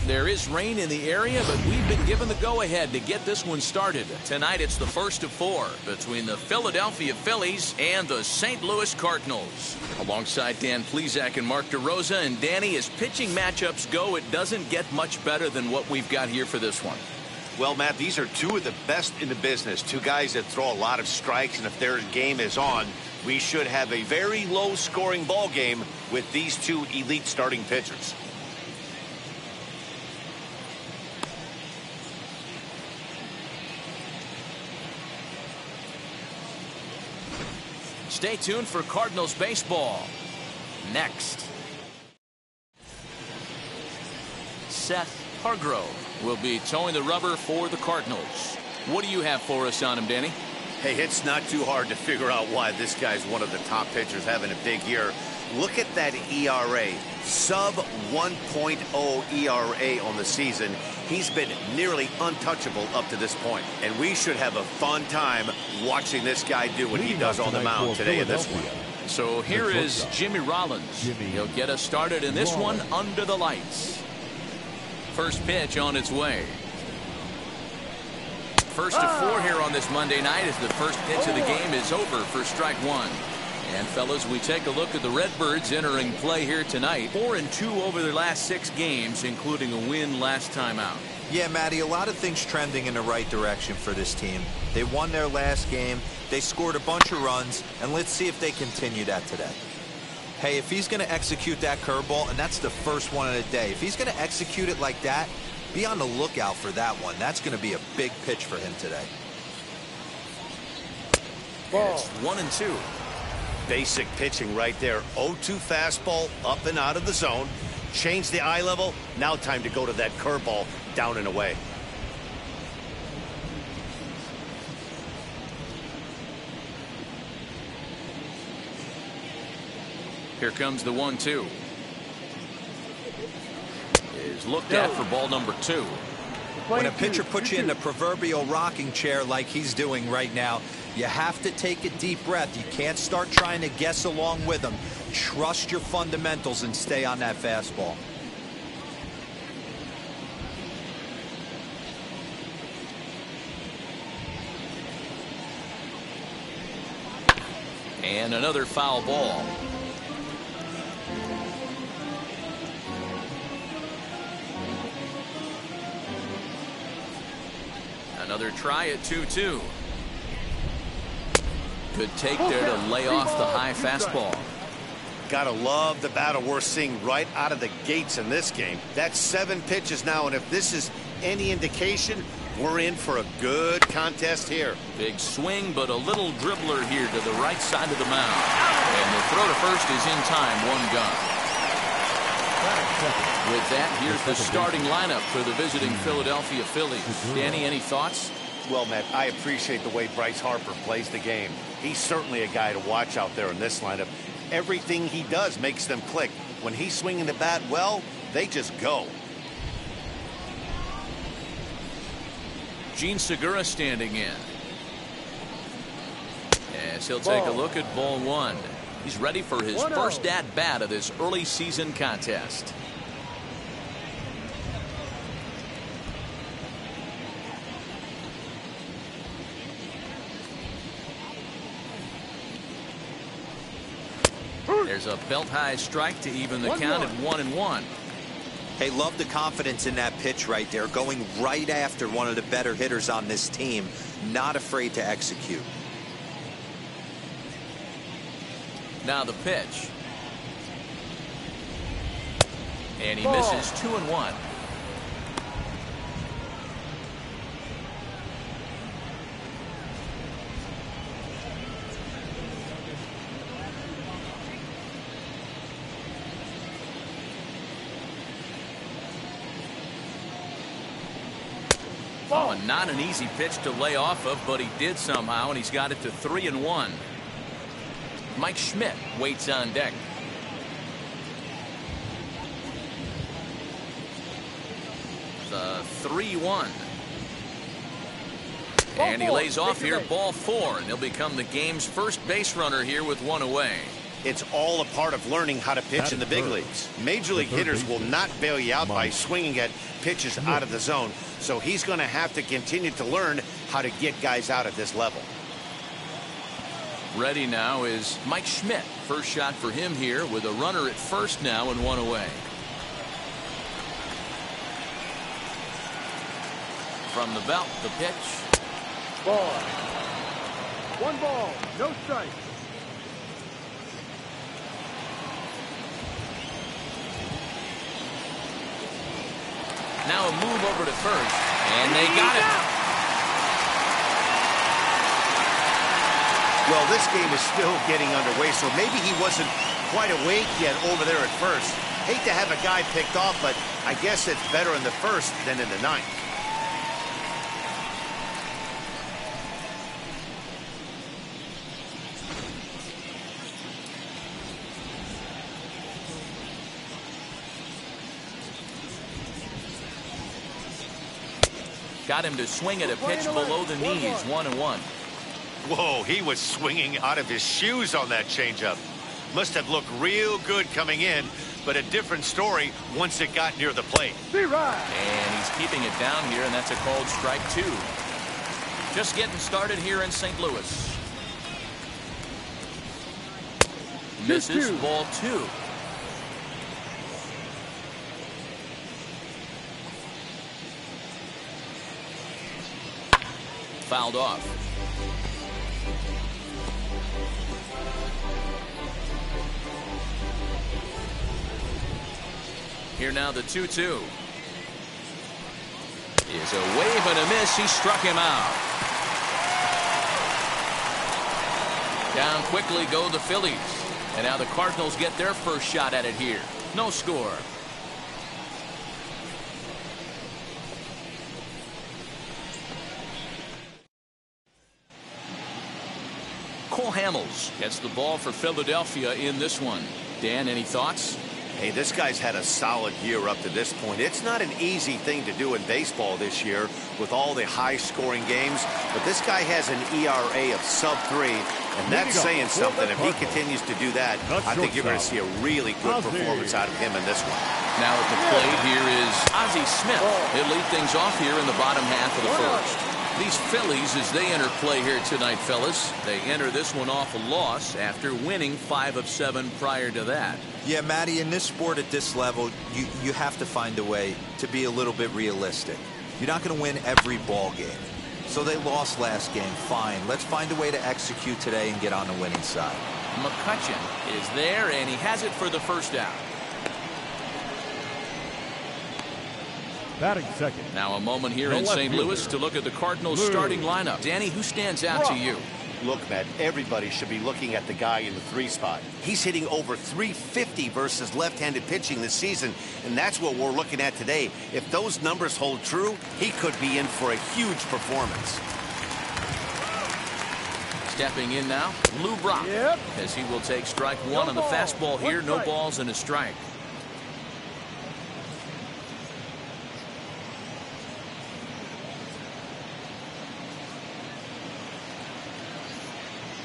There is rain in the area, but we've been given the go-ahead to get this one started. Tonight it's the first of 4 between the Philadelphia Phillies and the St. Louis Cardinals. Alongside Dan Plesac and Mark DeRosa, and Danny, as pitching matchups go, it doesn't get much better than what we've got here for this one. Well, Matt, these are two of the best in the business. Two guys that throw a lot of strikes, and if their game is on, we should have a very low-scoring ball game with these two elite starting pitchers. Stay tuned for Cardinals baseball. Next, Seth Hargrove will be towing the rubber for the Cardinals. What do you have for us on him, Danny? Hey, it's not too hard to figure out why this guy's one of the top pitchers having a big year. Look at that ERA, sub 1.0 ERA on the season. He's been nearly untouchable up to this point, and we should have a fun time watching this guy do what he does on the mound today in this one. So here is Jimmy Rollins. He'll get us started in this one under the lights. First pitch on its way. First of 4 here on this Monday night as the first pitch of the game is over for strike 1. And fellas, we take a look at the Redbirds entering play here tonight. 4-2 over their last 6 games, including a win last time out. Yeah, Matty, a lot of things trending in the right direction for this team. They won their last game, they scored a bunch of runs, and let's see if they continue that today. Hey, if he's going to execute that curveball, and that's the first one of the day, if he's going to execute it like that, be on the lookout for that one. That's going to be a big pitch for him today. It's 1-2. Basic pitching right there. 0-2 fastball up and out of the zone. Change the eye level. Now time to go to that curveball down and away. Here comes the 1-2. Is looked at for ball number 2. When a pitcher puts you in the proverbial rocking chair like he's doing right now, you have to take a deep breath. You can't start trying to guess along with him. Trust your fundamentals and stay on that fastball. And another foul ball. Another try at 2-2. Good take there to lay off the high fastball. Gotta love the battle we're seeing right out of the gates in this game. That's 7 pitches now, and if this is any indication, we're in for a good contest here. Big swing, but a little dribbler here to the right side of the mound. And the throw to first is in time, 1 gone. With that, here's the starting lineup for the visiting Philadelphia Phillies. Danny, any thoughts? Well, Matt, I appreciate the way Bryce Harper plays the game. He's certainly a guy to watch out there in this lineup. Everything he does makes them click. When he's swinging the bat well, they just go. Gene Segura standing in. As he'll take a look at ball 1. He's ready for his first at-bat of this early season contest. There's a belt-high strike to even the count at 1-1. Hey, love the confidence in that pitch right there, going right after one of the better hitters on this team, not afraid to execute. Now the pitch. And he misses 2-1. Oh, and not an easy pitch to lay off of, but he did somehow, and he's got it to 3-1. Mike Schmidt waits on deck. The 3-1. And he lays off here, ball 4, and he'll become the game's first base runner here with 1 away. It's all a part of learning how to pitch in the big leagues. Major league hitters will not bail you out by swinging at pitches out of the zone. So he's going to have to continue to learn how to get guys out at this level. Ready now is Mike Schmidt. First shot for him here with a runner at first now and one away. From the belt, the pitch. Ball. 1 ball, no strike. Now a move over to first, and they got it. Well, this game is still getting underway, so maybe he wasn't quite awake yet over there at first. Hate to have a guy picked off, but I guess it's better in the first than in the ninth. Got him to swing at a pitch below the knees, 1-1. Whoa, he was swinging out of his shoes on that changeup. Must have looked real good coming in, but a different story once it got near the plate. And he's keeping it down here, and that's a called strike 2. Just getting started here in St. Louis. Misses, ball 2. Fouled off. Here now the 2-2. Is a wave and a miss. He struck him out. Down quickly go the Phillies. And now the Cardinals get their first shot at it here. No score. Cole Hamels gets the ball for Philadelphia in this one. Dan, any thoughts? Hey, this guy's had a solid year up to this point. It's not an easy thing to do in baseball this year with all the high-scoring games, but this guy has an ERA of sub-3, and that's saying something. If he continues to do that, I think you're going to see a really good performance out of him in this one. Now at the plate here is Ozzie Smith. He'll lead things off here in the bottom half of the first. These Phillies, as they enter play here tonight, fellas, they enter this one off a loss after winning 5 of 7 prior to that. Yeah, Matty, in this sport at this level, you have to find a way to be a little bit realistic. You're not going to win every ball game. So they lost last game. Fine. Let's find a way to execute today and get on the winning side. McCutchen is there, and he has it for the first out. Batting second. Now a moment here in St. Louis to look at the Cardinals starting lineup. Danny, who stands out to you? Look, Matt, everybody should be looking at the guy in the 3 spot. He's hitting over 350 versus left-handed pitching this season, and that's what we're looking at today. If those numbers hold true, he could be in for a huge performance. Stepping in now, Lou Brock, as he will take strike 1 on the fastball here. No balls and a strike.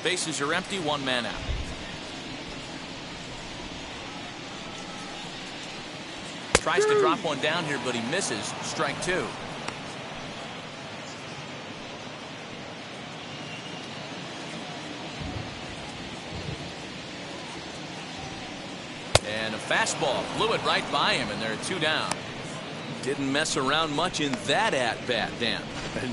Bases are empty, 1 man out. Tries to drop one down here, but he misses. Strike 2. And a fastball blew it right by him, and there are 2 down. Didn't mess around much in that at-bat, Dan.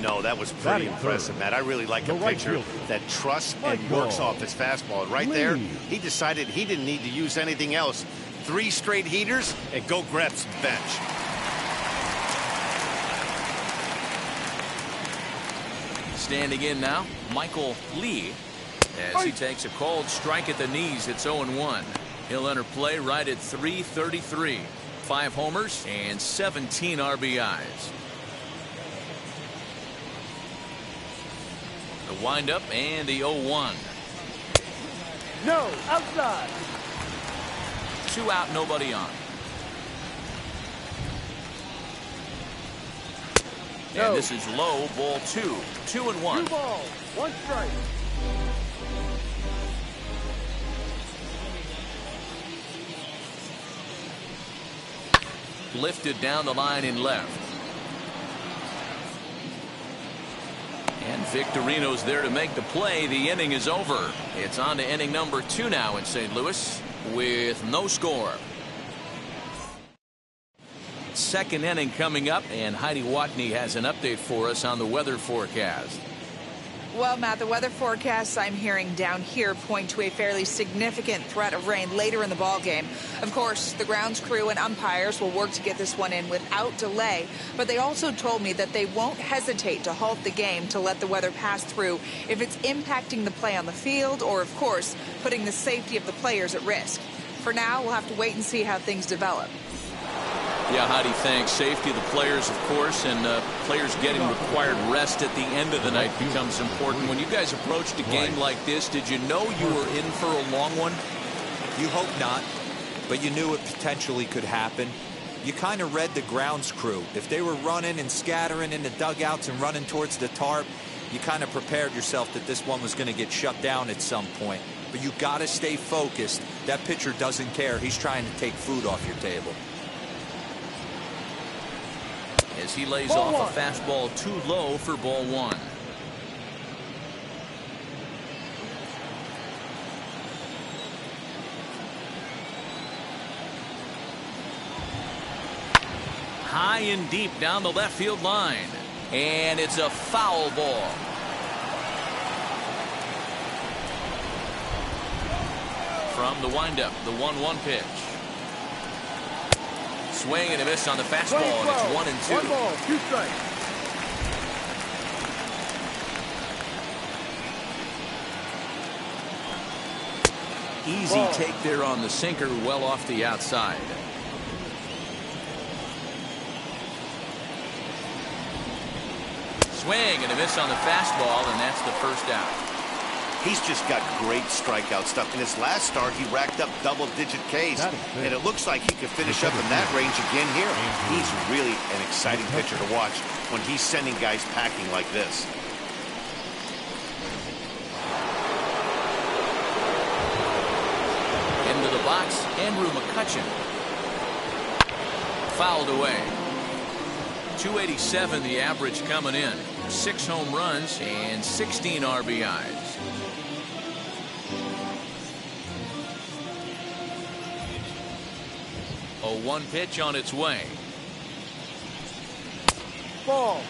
No, that was pretty impressive, Matt. I really like a pitcher that trusts and works off his fastball. And right there, he decided he didn't need to use anything else. 3 straight heaters and go grab some bench. Standing in now, Michael Lee, as he takes a cold strike at the knees. It's 0-1. He'll enter play right at 333. 5 homers and 17 RBIs. The windup and the 0-1. No, outside. 2 out, nobody on. And this is low, ball 2. 2-1. 2 balls, 1 strike. lifted down the line in left. And Victorino's there to make the play. The inning is over. It's on to inning number 2 now in St. Louis with no score. Second inning coming up, and Heidi Watney has an update for us on the weather forecast. Well, Matt, the weather forecasts I'm hearing down here point to a fairly significant threat of rain later in the ball game. Of course, the grounds crew and umpires will work to get this one in without delay, but they also told me that they won't hesitate to halt the game to let the weather pass through if it's impacting the play on the field or, of course, putting the safety of the players at risk. For now, we'll have to wait and see how things develop. Yeah, Heidi, thanks. Safety of the players, of course, and players getting required rest at the end of the night becomes important. When you guys approached a game like this, did you know you were in for a long one? You hope not, but you knew it potentially could happen. You kind of read the grounds crew. If they were running and scattering in the dugouts and running towards the tarp, you kind of prepared yourself that this one was going to get shut down at some point. But you got to stay focused. That pitcher doesn't care. He's trying to take food off your table. As he lays off a fastball too low for ball 1. High and deep down the left field line, and it's a foul ball. From the windup, the 1-1 pitch. Swing and a miss on the fastball, and it's 1-2. 1 ball, 2 strikes. Easy take there on the sinker, well off the outside. Swing and a miss on the fastball, and that's the first out. He's just got great strikeout stuff. In his last start, he racked up double-digit Ks, and it looks like he could finish up in that range again here. He's really an exciting pitcher to watch when he's sending guys packing like this. Into the box, Andrew McCutcheon. Fouled away. 287 the average coming in. 6 home runs and 16 RBIs. A 1 pitch on its way. Ball.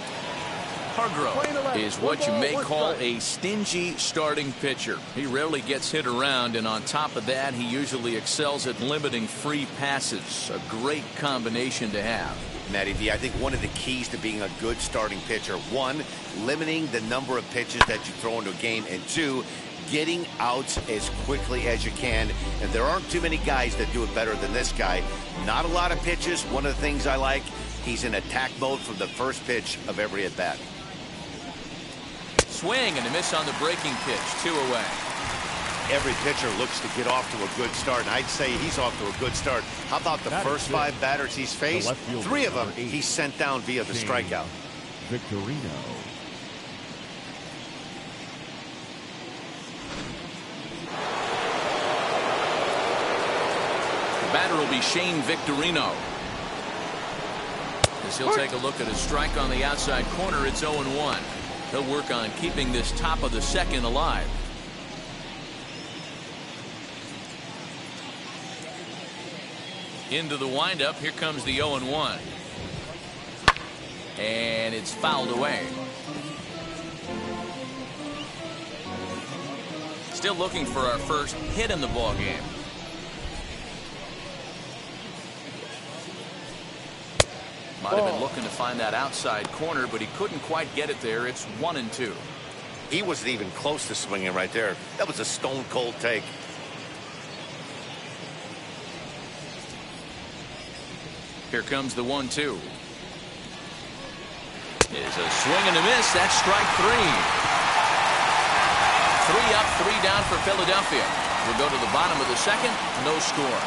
Hargrove is what you may call a stingy starting pitcher. He rarely gets hit around, and on top of that, he usually excels at limiting free passes. A great combination to have. Matty V, I think one of the keys to being a good starting pitcher, 1, limiting the number of pitches that you throw into a game, and 2, getting outs as quickly as you can. And there aren't too many guys that do it better than this guy. Not a lot of pitches. One of the things I like, he's in attack mode from the first pitch of every at bat. Swing and a miss on the breaking pitch. 2 away. Every pitcher looks to get off to a good start, and I'd say he's off to a good start. How about the first 5 batters he's faced? 3 of them he's sent down via the strikeout. Victorino. The batter will be Shane Victorino. As he'll take a look at a strike on the outside corner, it's 0-1. He'll work on keeping this top of the second alive. Into the windup. Here comes the 0-1. And it's fouled away. Still looking for our first hit in the ball game. Might have been looking to find that outside corner, but he couldn't quite get it there. It's 1-2. He wasn't even close to swinging right there. That was a stone cold take. Here comes the 1-2. Is a swing and a miss. That's strike 3. 3 up, 3 down for Philadelphia. We'll go to the bottom of the second. No score.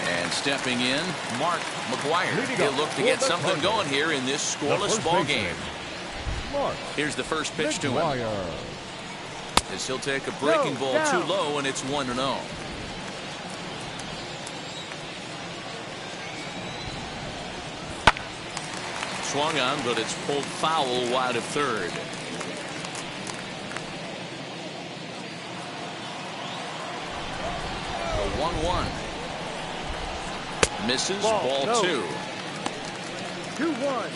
And stepping in, Mark McGuire. He'll look to get something going here in this scoreless ball game. Here's the first pitch to him. as he'll take a breaking ball too low, and it's 1-0. Swung on, but it's pulled foul wide of third. The 1-1. Misses, ball no. 2. 2-1.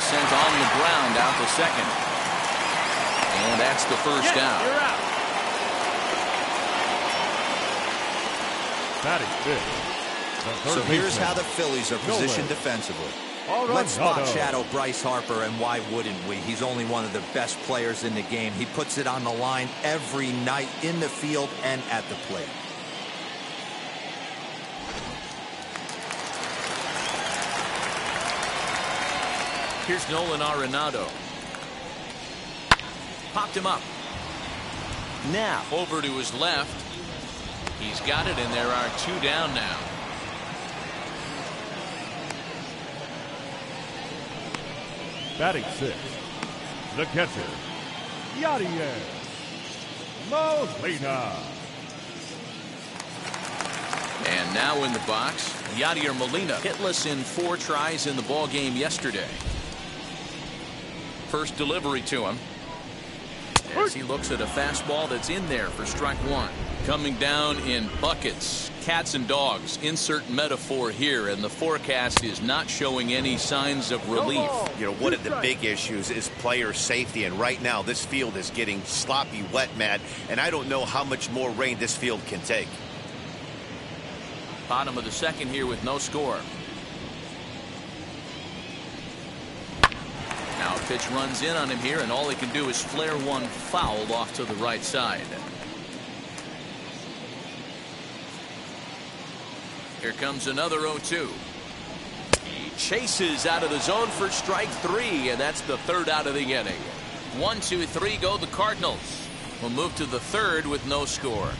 Sent on the ground out to second. And that's the first down. You're out. Batting fifth. So here's how the Phillies are positioned defensively. Let's spot shadow Rhys Harper, and why wouldn't we? He's only one of the best players in the game. He puts it on the line every night in the field and at the plate. Here's Nolan Arenado. Popped him up. Now over to his left. He's got it, and there are 2 down now. Batting sixth. The catcher, Yadier Molina. And now in the box, Yadier Molina, hitless in 4 tries in the ball game yesterday. First delivery to him, as he looks at a fastball that's in there for strike 1. Coming down in buckets, cats and dogs, insert metaphor here, and the forecast is not showing any signs of relief. You know, one of the big issues is player safety, and right now this field is getting sloppy wet, Matt, and I don't know how much more rain this field can take. Bottom of the second here with no score. Now a pitch runs in on him here, and all he can do is flare one foul off to the right side. Here comes another 0-2. He chases out of the zone for strike 3, and that's the 3rd out of the inning. 1, 2, 3 go the Cardinals. We'll move to the 3rd with no score.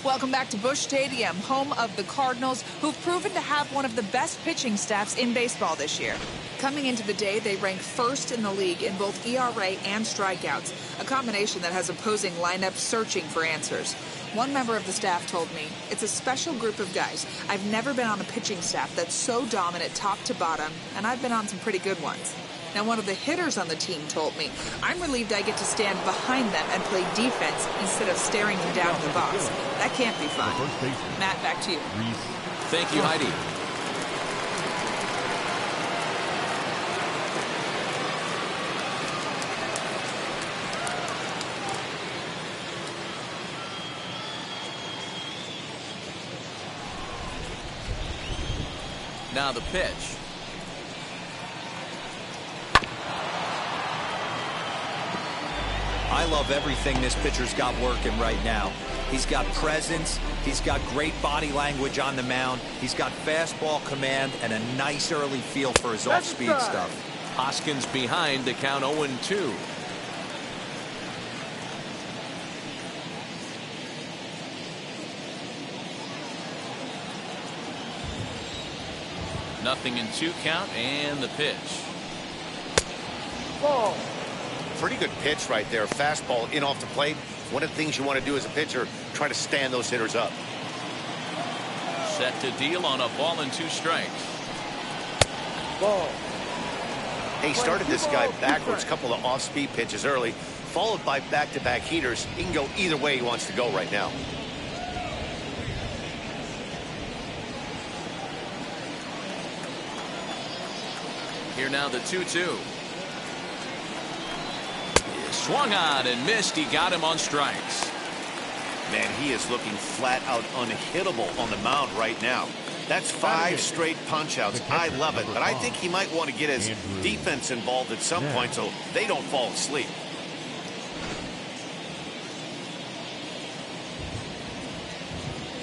Welcome back to Busch Stadium, home of the Cardinals, who've proven to have one of the best pitching staffs in baseball this year. Coming into the day, they rank 1st in the league in both ERA and strikeouts, a combination that has opposing lineups searching for answers. One member of the staff told me, "It's a special group of guys. I've never been on a pitching staff that's so dominant top to bottom, and I've been on some pretty good ones." Now, one of the hitters on the team told me, "I'm relieved I get to stand behind them and play defense instead of staring them down in the box. That can't be fun." Matt, back to you. Thank you, Heidi. Now the pitch. I love everything this pitcher's got working right now. He's got presence. He's got great body language on the mound. He's got fastball command and a nice early feel for his off-speed stuff. Hoskins behind the count 0-2. Nothing in 2 count, and the pitch. Ball. Pretty good pitch right there. Fastball in off the plate. One of the things you want to do as a pitcher, try to stand those hitters up. Set to deal on a ball and 2 strikes. Ball. He started this guy backwards, couple of off-speed pitches early, followed by back-to-back heaters. He can go either way he wants to go right now. Here now the 2-2. Swung on and missed. He got him on strikes. Man, he is looking flat out unhittable on the mound right now. That's 5 straight punch-outs. I love it, but I think he might want to get his defense involved at some point so they don't fall asleep.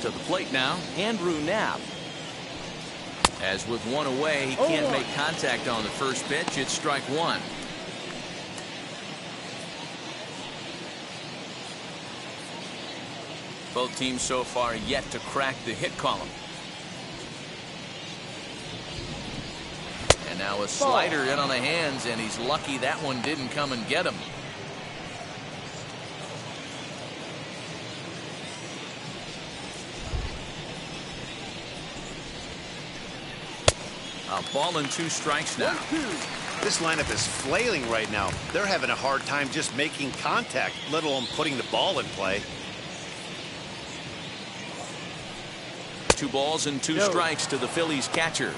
To the plate now, Andrew Knapp. As with one away, he can't make contact on the first pitch. It's strike one. Both teams so far yet to crack the hit column. And now a slider in on the hands, and he's lucky that one didn't come and get him. A ball and 2 strikes now. This lineup is flailing right now. They're having a hard time just making contact, let alone putting the ball in play. 2 balls and 2 strikes to the Phillies catcher.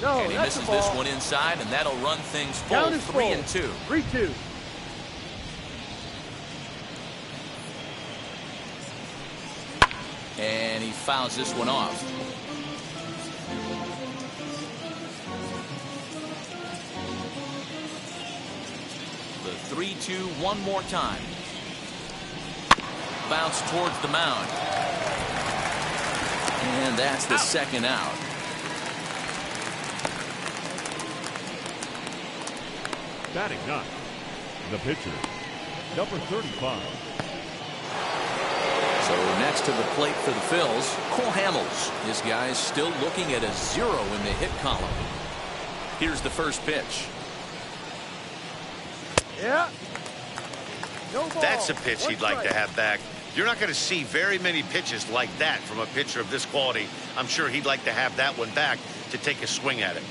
And he misses this one inside, and that'll run things full. 3-2. 3-2. And he fouls this one off. The 3-2 one more time. Bounce towards the mound. And that's the second out. Batting ninth, the pitcher, number 35. So next to the plate for the Phils, Cole Hamels. His guy's still looking at a 0 in the hit column. Here's the first pitch. Yeah. No ball. That's a pitch he'd like to have back. You're not going to see very many pitches like that from a pitcher of this quality. I'm sure he'd like to have that one back to take a swing at it.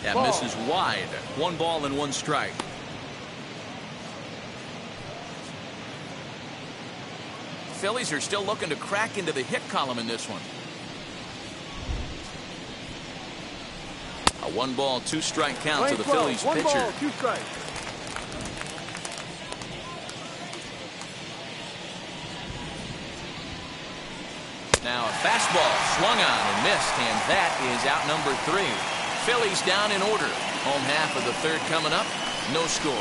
That misses wide. 1 ball and 1 strike. Phillies are still looking to crack into the hit column in this one. A 1 ball, 2 strike count to the Phillies pitcher. 1 ball, 2 strikes. Now a fastball swung on and missed, and that is out number 3. Phillies down in order. Home half of the third coming up. No score.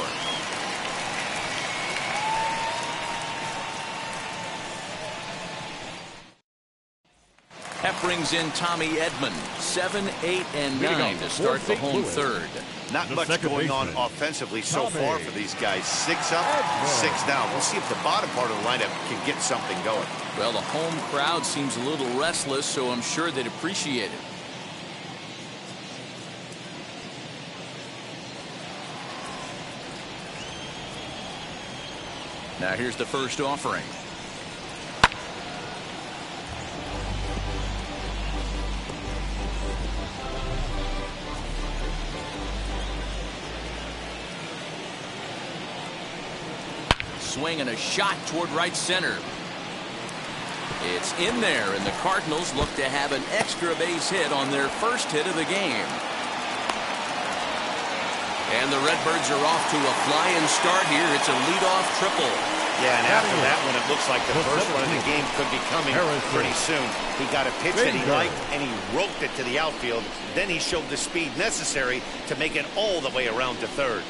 That brings in Tommy Edmond. 7, 8, and 9 to start the home third. Not much going on offensively so far for these guys. 6 up, 6 down. We'll see if the bottom part of the lineup can get something going. Well, the home crowd seems a little restless, so I'm sure they'd appreciate it. Now here's the first offering. Swing and a shot toward right center. It's in there, and the Cardinals look to have an extra base hit on their first hit of the game. And the Redbirds are off to a flying start here. It's a leadoff triple. Yeah, and after that one, it looks like the first one in the game could be coming pretty soon. He got a pitch that he liked, and he roped it to the outfield. Then he showed the speed necessary to make it all the way around to third.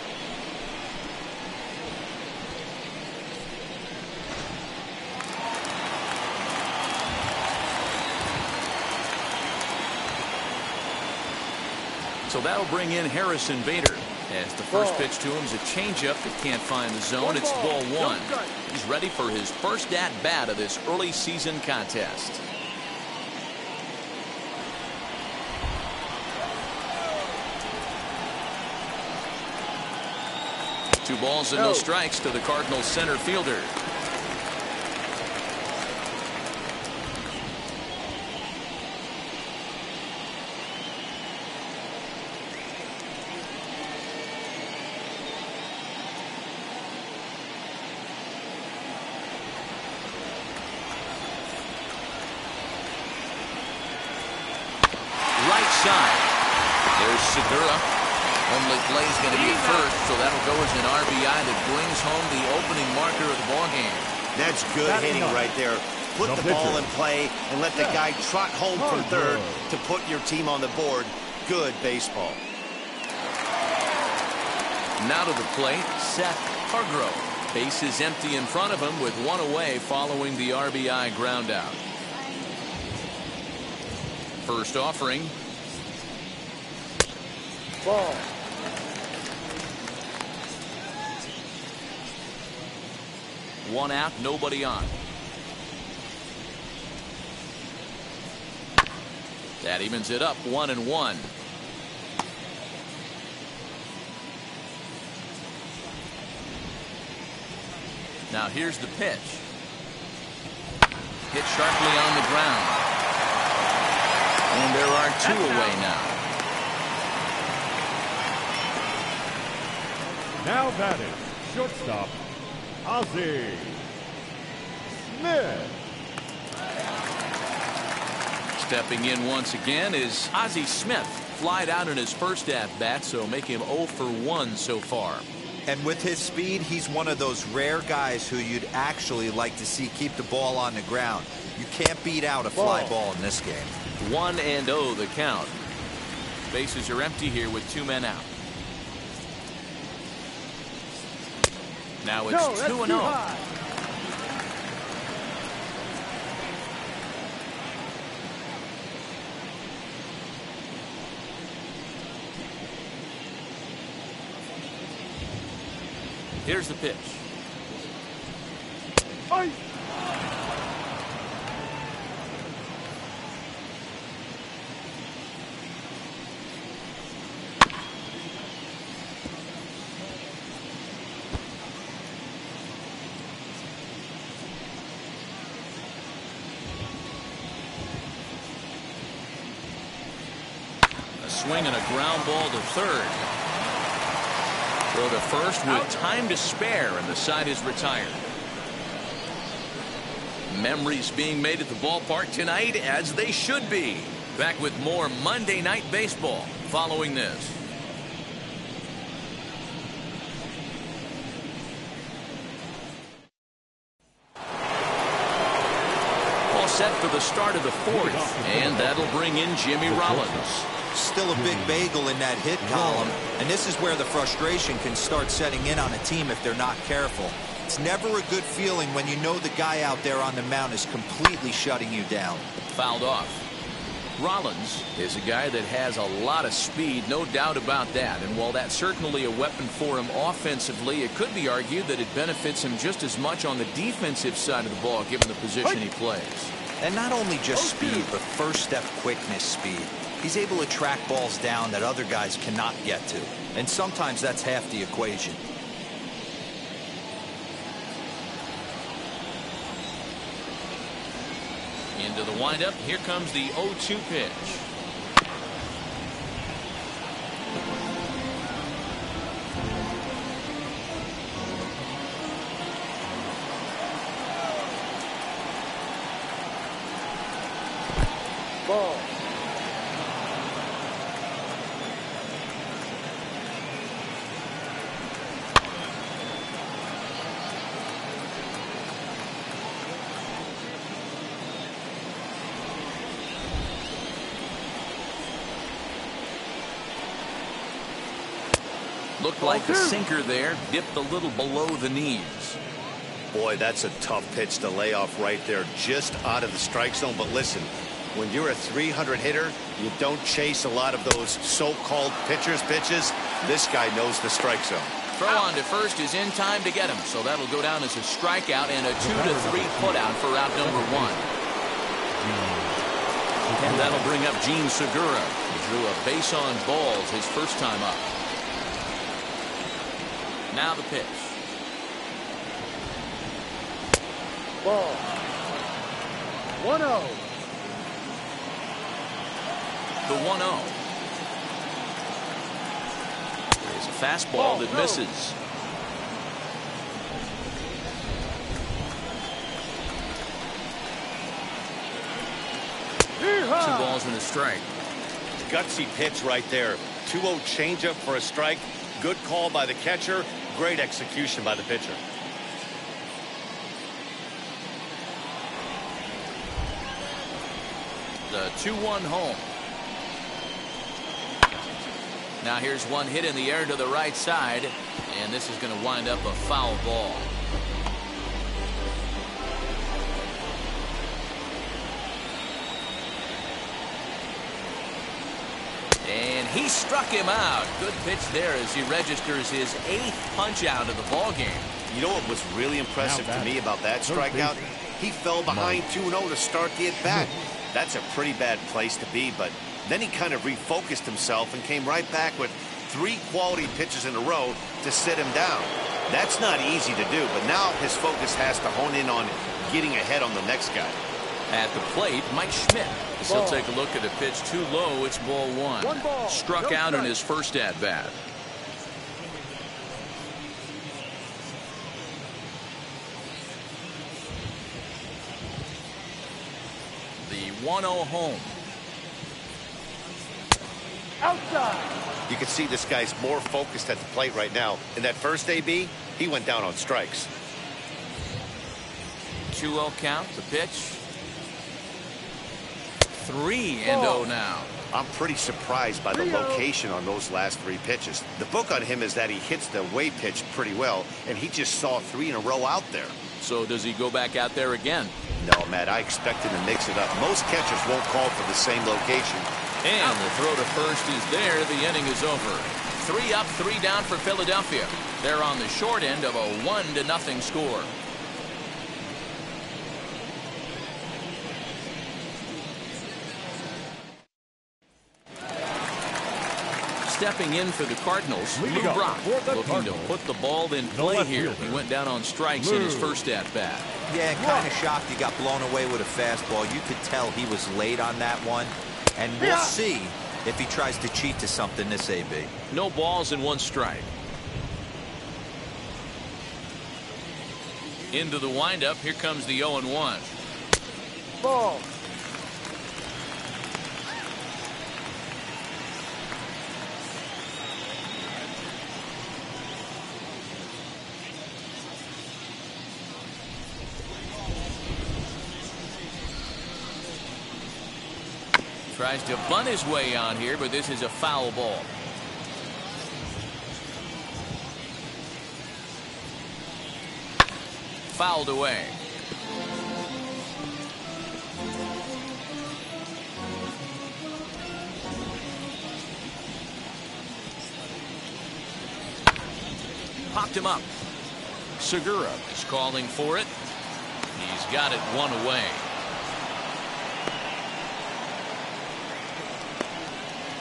So that'll bring in Harrison Bader. As the first pitch to him is a changeup that can't find the zone. It's ball 1. He's ready for his first at-bat of this early season contest. Two balls and no strikes to the Cardinals center fielder. Right side. There's Segura. Only play's going to be at first, so that'll go as an RBI that brings home the opening marker of the ballgame. That's good hitting right there. Put the ball in play and let the guy trot home from third to put your team on the board. Good baseball. Now to the plate, Seth Hargrove. Base is empty in front of him with one away following the RBI ground out. First offering. Ball. One out, nobody on. That evens it up 1-1. Now here's the pitch. Hit sharply on the ground. And there are two away now. Now batting, shortstop, Ozzie Smith. Stepping in once again is Ozzie Smith. Flied out in his first at-bat, so make him 0 for 1 so far. And with his speed, he's one of those rare guys who you'd actually like to see keep the ball on the ground. You can't beat out a fly ball in this game. 1-0 the count. Bases are empty here with 2 men out. Now it's 2-0. Here's the pitch. Fight. A swing and a ground ball to third. Throw to first with time to spare, and the side is retired. Memories being made at the ballpark tonight, as they should be. Back with more Monday Night Baseball following this. All set for the start of the fourth, and that'll bring in Jimmy Rollins. Still a big bagel in that hit column, and this is where the frustration can start setting in on a team if they're not careful. It's never a good feeling when you know the guy out there on the mound is completely shutting you down. Fouled off. Rollins is a guy that has a lot of speed, no doubt about that. And while that's certainly a weapon for him offensively, it could be argued that it benefits him just as much on the defensive side of the ball, given the position he plays. And not only just speed, but first step quickness speed. He's able to track balls down that other guys cannot get to. And sometimes that's half the equation. Into the windup. Here comes the 0-2 pitch. Ball. Looked like the sinker there, dipped a little below the knees. Boy, that's a tough pitch to lay off right there, just out of the strike zone. But listen, when you're a 300 hitter, you don't chase a lot of those so-called pitcher's pitches. This guy knows the strike zone. Throw on to first is in time to get him, so that'll go down as a strikeout and a 2-3 putout for out number 1. And that'll bring up Gene Segura, who drew a base on balls his first time up. Now the pitch. Ball. 1-0. The 1-0. There's a fastball that misses. Yeehaw. 2 balls and a strike. Gutsy pitch right there. 2-0 changeup for a strike. Good call by the catcher. Great execution by the pitcher. The 2-1 home. Now here's one hit in the air to the right side, and this is going to wind up a foul ball. And he struck him out. Good pitch there as he registers his 8th punch out of the ball game. You know what was really impressive to me about that strikeout? He fell behind 2-0 to start the at-bat. That's a pretty bad place to be, but then he kind of refocused himself and came right back with 3 quality pitches in a row to sit him down. That's not easy to do, but now his focus has to hone in on getting ahead on the next guy. At the plate, Mike Schmidt. He'll take a look at a pitch too low. It's ball 1. Struck out in his first at-bat. The 1-0 home. Outside. You can see this guy's more focused at the plate right now. In that first AB, he went down on strikes. 2-0 count, the pitch. 3-0 now. I'm pretty surprised by the location on those last 3 pitches. The book on him is that he hits the way pitch pretty well, and he just saw 3 in a row out there. So does he go back out there again? No, Matt, I expect him to mix it up. Most catchers won't call for the same location. And the throw to first is there. The inning is over. 3 up, 3 down for Philadelphia. They're on the short end of a 1-0 score. Stepping in for the Cardinals, Lou Brock, looking to put the ball in play here. He went down on strikes in his first at-bat. Yeah, kind of shocked he got blown away with a fastball. You could tell he was late on that one. And we'll see if he tries to cheat to something this AB. No balls and 1 strike. Into the windup. Here comes the 0-1. Ball. Tries to bunt his way on here, but this is a foul ball. Fouled away. Popped him up. Segura is calling for it. He's got it 1 away.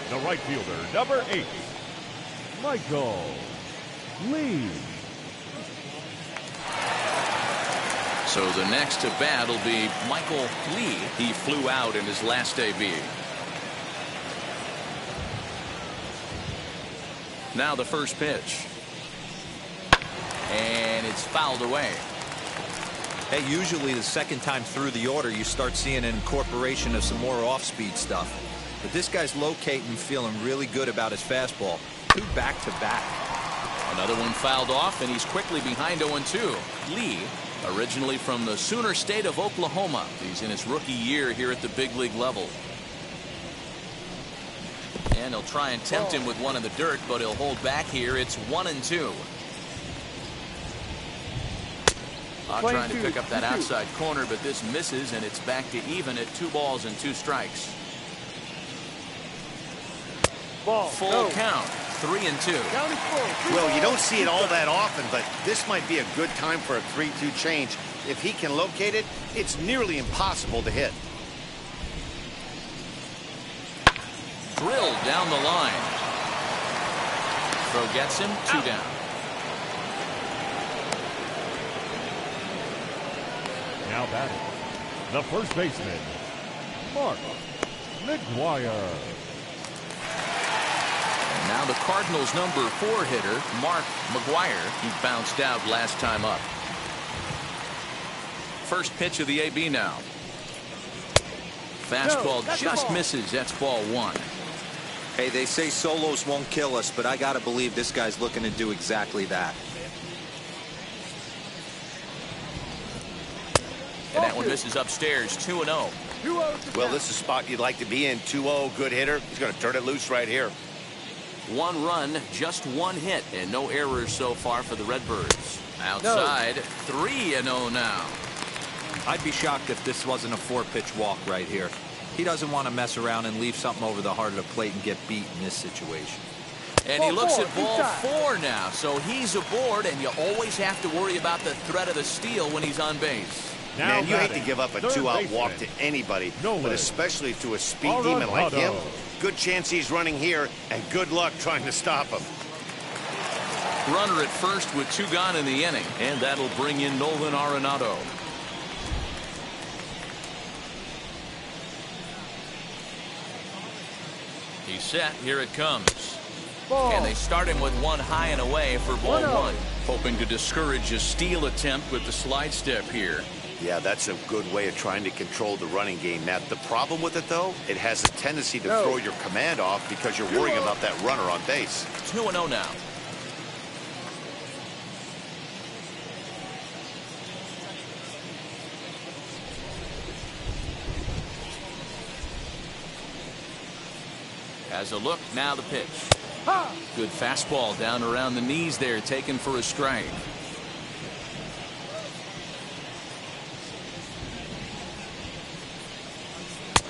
The right fielder, number 8, Michael Lee. So the next to bat will be Michael Lee. He flew out in his last AB. Now the first pitch. And it's fouled away. Hey, usually the second time through the order, you start seeing an incorporation of some more off-speed stuff. But this guy's locating, feeling really good about his fastball. 2 back-to-back. Another one fouled off, and he's quickly behind 0-2. Lee, originally from the Sooner State of Oklahoma. He's in his rookie year here at the big league level. And he'll try and tempt him with one in the dirt, but he'll hold back here. It's 1-2. Trying to pick up that outside corner, but this misses, and it's back to even at 2 balls and 2 strikes. Full count, 3-2. Well, you don't see it all that often, but this might be a good time for a 3-2 change. If he can locate it, it's nearly impossible to hit. Drilled down the line. Throw gets him, 2 down. Now batting, the first baseman, Mark McGuire. Now the Cardinals' number 4 hitter, Mark McGuire. He bounced out last time up. First pitch of the AB now. Fastball just misses. That's ball 1. Hey, they say solos won't kill us, but I gotta believe this guy's looking to do exactly that. And that one misses upstairs, 2-0. Well, this is a spot you'd like to be in. 2-0, good hitter. He's going to turn it loose right here. 1 run, just 1 hit, and no errors so far for the Redbirds. Outside, 3-0 now. I'd be shocked if this wasn't a 4-pitch walk right here. He doesn't want to mess around and leave something over the heart of the plate and get beat in this situation. And he looks at ball 4 now, so he's aboard, and you always have to worry about the threat of the steal when he's on base. Now Man, you hate to give up a 2-out walk to anybody, but especially to a speed demon like him. Good chance he's running here, and good luck trying to stop him. Runner at first with 2 gone in the inning, and that'll bring in Nolan Arenado. He's set. Here it comes. And they start him with 1 high and away for ball 1. Hoping to discourage a steal attempt with the slide step here. Yeah, that's a good way of trying to control the running game, Matt. The problem with it, though, it has a tendency to throw your command off because you're worrying about that runner on base. 2-0 now. As a look, now the pitch. Good fastball down around the knees there, taken for a strike.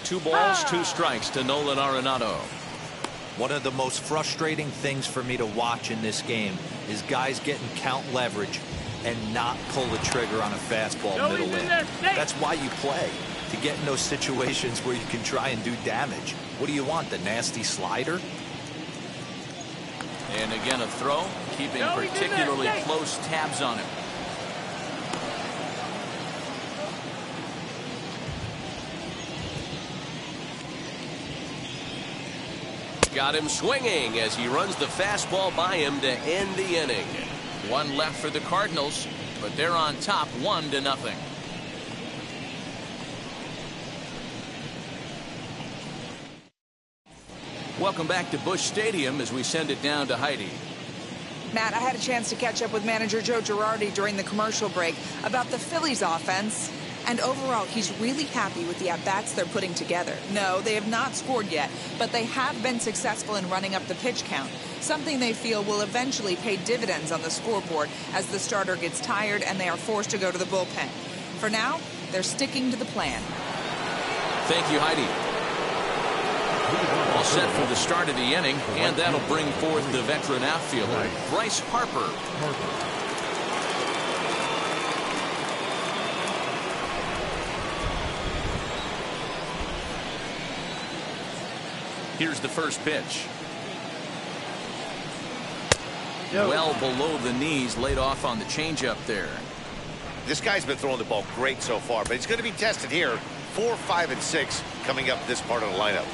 Two balls, 2 strikes to Nolan Arenado. One of the most frustrating things for me to watch in this game is guys getting count leverage and not pull the trigger on a fastball middle in. That's why you play, to get in those situations where you can try and do damage. What do you want, the nasty slider? And again a throw, keeping particularly close tabs on him. Got him swinging as he runs the fastball by him to end the inning. 1 left for the Cardinals, but they're on top 1-0. Welcome back to Busch Stadium as we send it down to Heidi. Matt, I had a chance to catch up with manager Joe Girardi during the commercial break about the Phillies offense. And overall, he's really happy with the at-bats they're putting together. No, they have not scored yet, but they have been successful in running up the pitch count, something they feel will eventually pay dividends on the scoreboard as the starter gets tired and they are forced to go to the bullpen. For now, they're sticking to the plan. Thank you, Heidi. All set for the start of the inning, and that'll bring forth the veteran outfielder, Rhys Harper. Here's the first pitch. Well below the knees, laid off on the changeup there. This guy's been throwing the ball great so far, but he's going to be tested here. 4, 5, and 6 coming up this part of the lineup.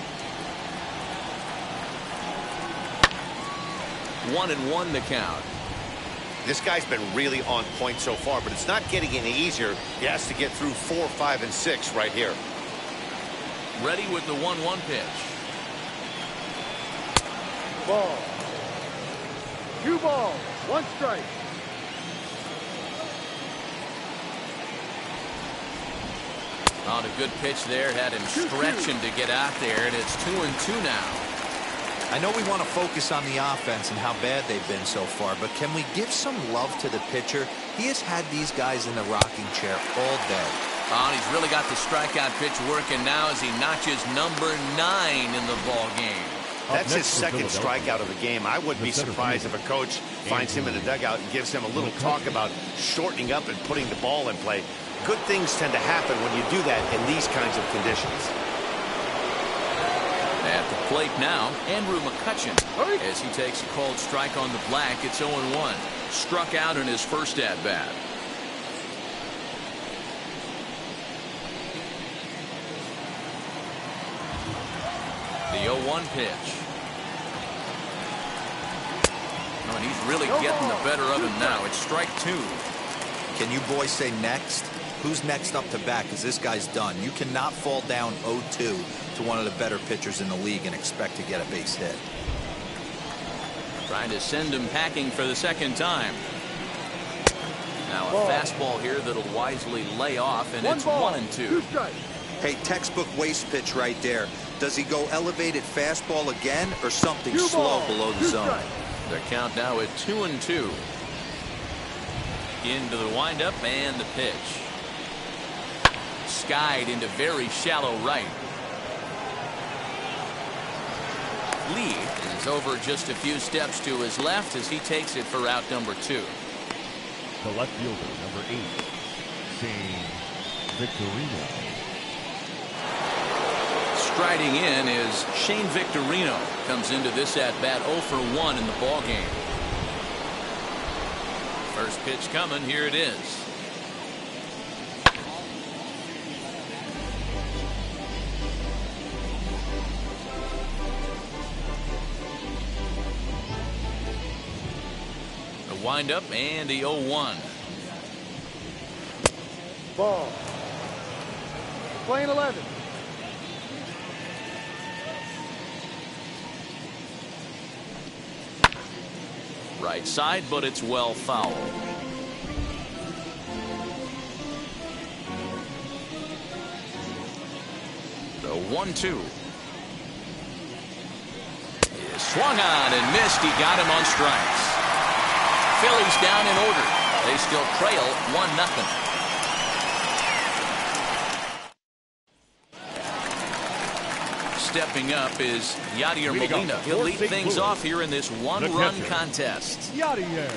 1-1 the count. This guy's been really on point so far, but it's not getting any easier. He has to get through 4, 5, and 6 right here. Ready with the 1-1 pitch. Ball. 2 balls, 1 strike. On a good pitch there, had him stretching to get out there, and it's 2-2 now. I know we want to focus on the offense and how bad they've been so far, but can we give some love to the pitcher? He has had these guys in the rocking chair all day. Oh, and he's really got the strikeout pitch working now as he notches number 9 in the ball game. That's his second strikeout of the game. I wouldn't be surprised if a coach finds him in the dugout and gives him a little talk about shortening up and putting the ball in play. Good things tend to happen when you do that in these kinds of conditions. At the plate now, Andrew McCutchen, as he takes a called strike on the black. It's 0-1. Struck out in his first at-bat. The 0-1 pitch. Oh, and he's really getting the better of him now. It's strike 2. Can you boys say next? who's next up to bat, because this guy's done. You cannot fall down 0-2 to one of the better pitchers in the league and expect to get a base hit. Trying to send him packing for the second time. Now a fastball here that'll wisely lay off, and it's 1-2. Hey, textbook waste pitch right there. Does he go elevated fastball again or something slow below the zone? The count now at 2-2. Into the windup and the pitch. Skied into very shallow right. Lee is over just a few steps to his left as he takes it for out number 2. The left fielder, number 8, Shane Victorino. Striding in is Shane Victorino. Comes into this at bat 0 for 1 in the ball game. First pitch coming. Here it is. The windup and the 0-1. Ball. Playing 11. Right side, but it's well fouled. The 1-2 is swung on and missed. He got him on strikes. Phillies down in order. They still trail 1-0. Stepping up is Yadier Molina. He'll lead things off here in this one-run contest. Yadier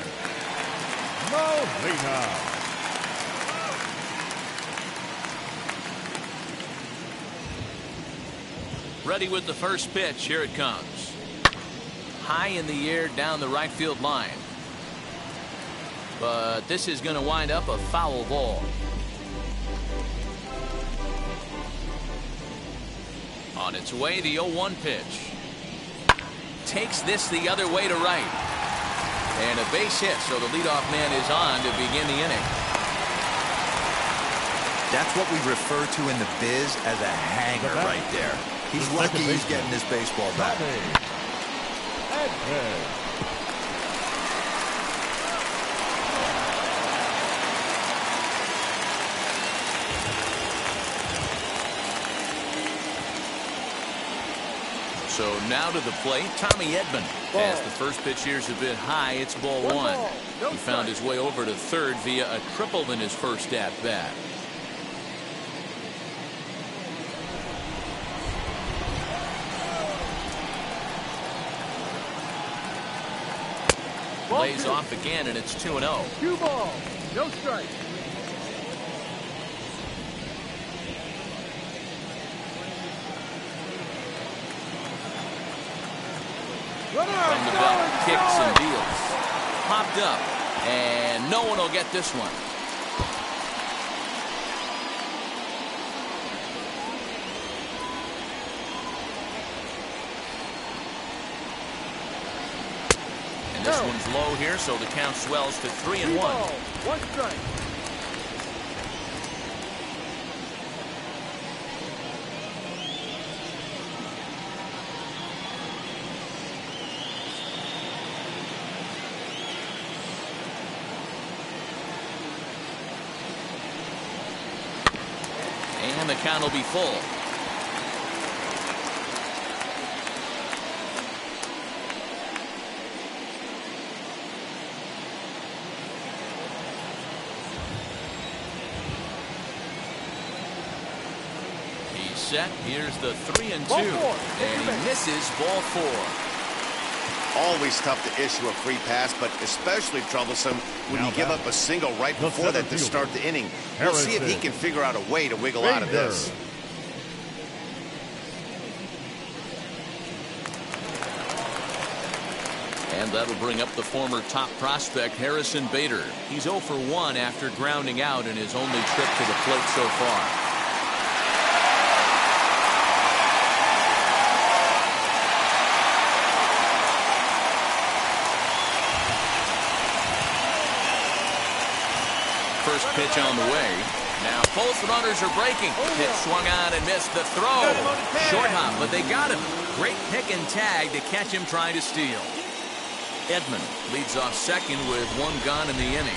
Molina. Ready with the first pitch. Here it comes. High in the air down the right field line. But this is going to wind up a foul ball. On its way, the 0-1 pitch. Takes this the other way to right. And a base hit, so the leadoff man is on to begin the inning. That's what we refer to in the biz as a hanger right there. He's lucky he's getting his baseball back. Edmond. So now to the plate, Tommy Edmond. As the first pitch here's a bit high, it's ball 1. He found his way over to third via a triple in his first at-bat. Lays off again, and it's 2-0. 2 balls, no strike. From the belt, kicks and deals. Popped up, and no one will get this one. And this one's low here, so the count swells to 3-1. 1 strike. And the count will be full. He's set. Here's the 3-2. And he misses ball 4. Always tough to issue a free pass, but especially troublesome when you give up a single right before that to start the inning. We'll see if he can figure out a way to wiggle out of this. And that'll bring up the former top prospect Harrison Bader. He's 0 for 1 after grounding out in his only trip to the plate so far. First pitch on the way. Now both runners are breaking. Pitch swung on and missed the throw. Short hop, but they got him. Great pick and tag to catch him trying to steal. Edmond leads off second with one gone in the inning.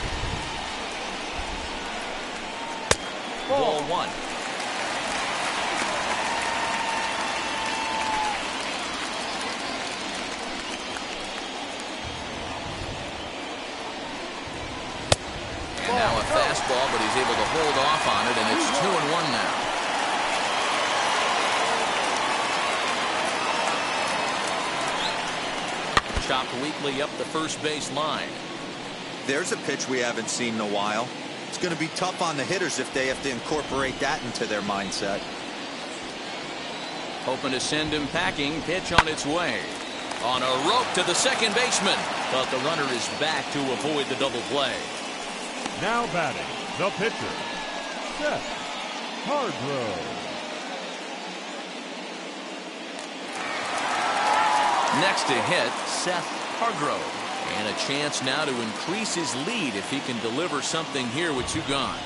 Ball one. And now a fastball, but he's able to hold off on it, and it's 2-1 now. Chopped weakly up the first base line. There's a pitch we haven't seen in a while. It's going to be tough on the hitters if they have to incorporate that into their mindset. Hoping to send him packing. Pitch on its way. On a rope to the second baseman. But the runner is back to avoid the double play. Now batting, the pitcher, Seth Hargrove. Next to hit, Seth Hargrove. And a chance now to increase his lead if he can deliver something here with two gone.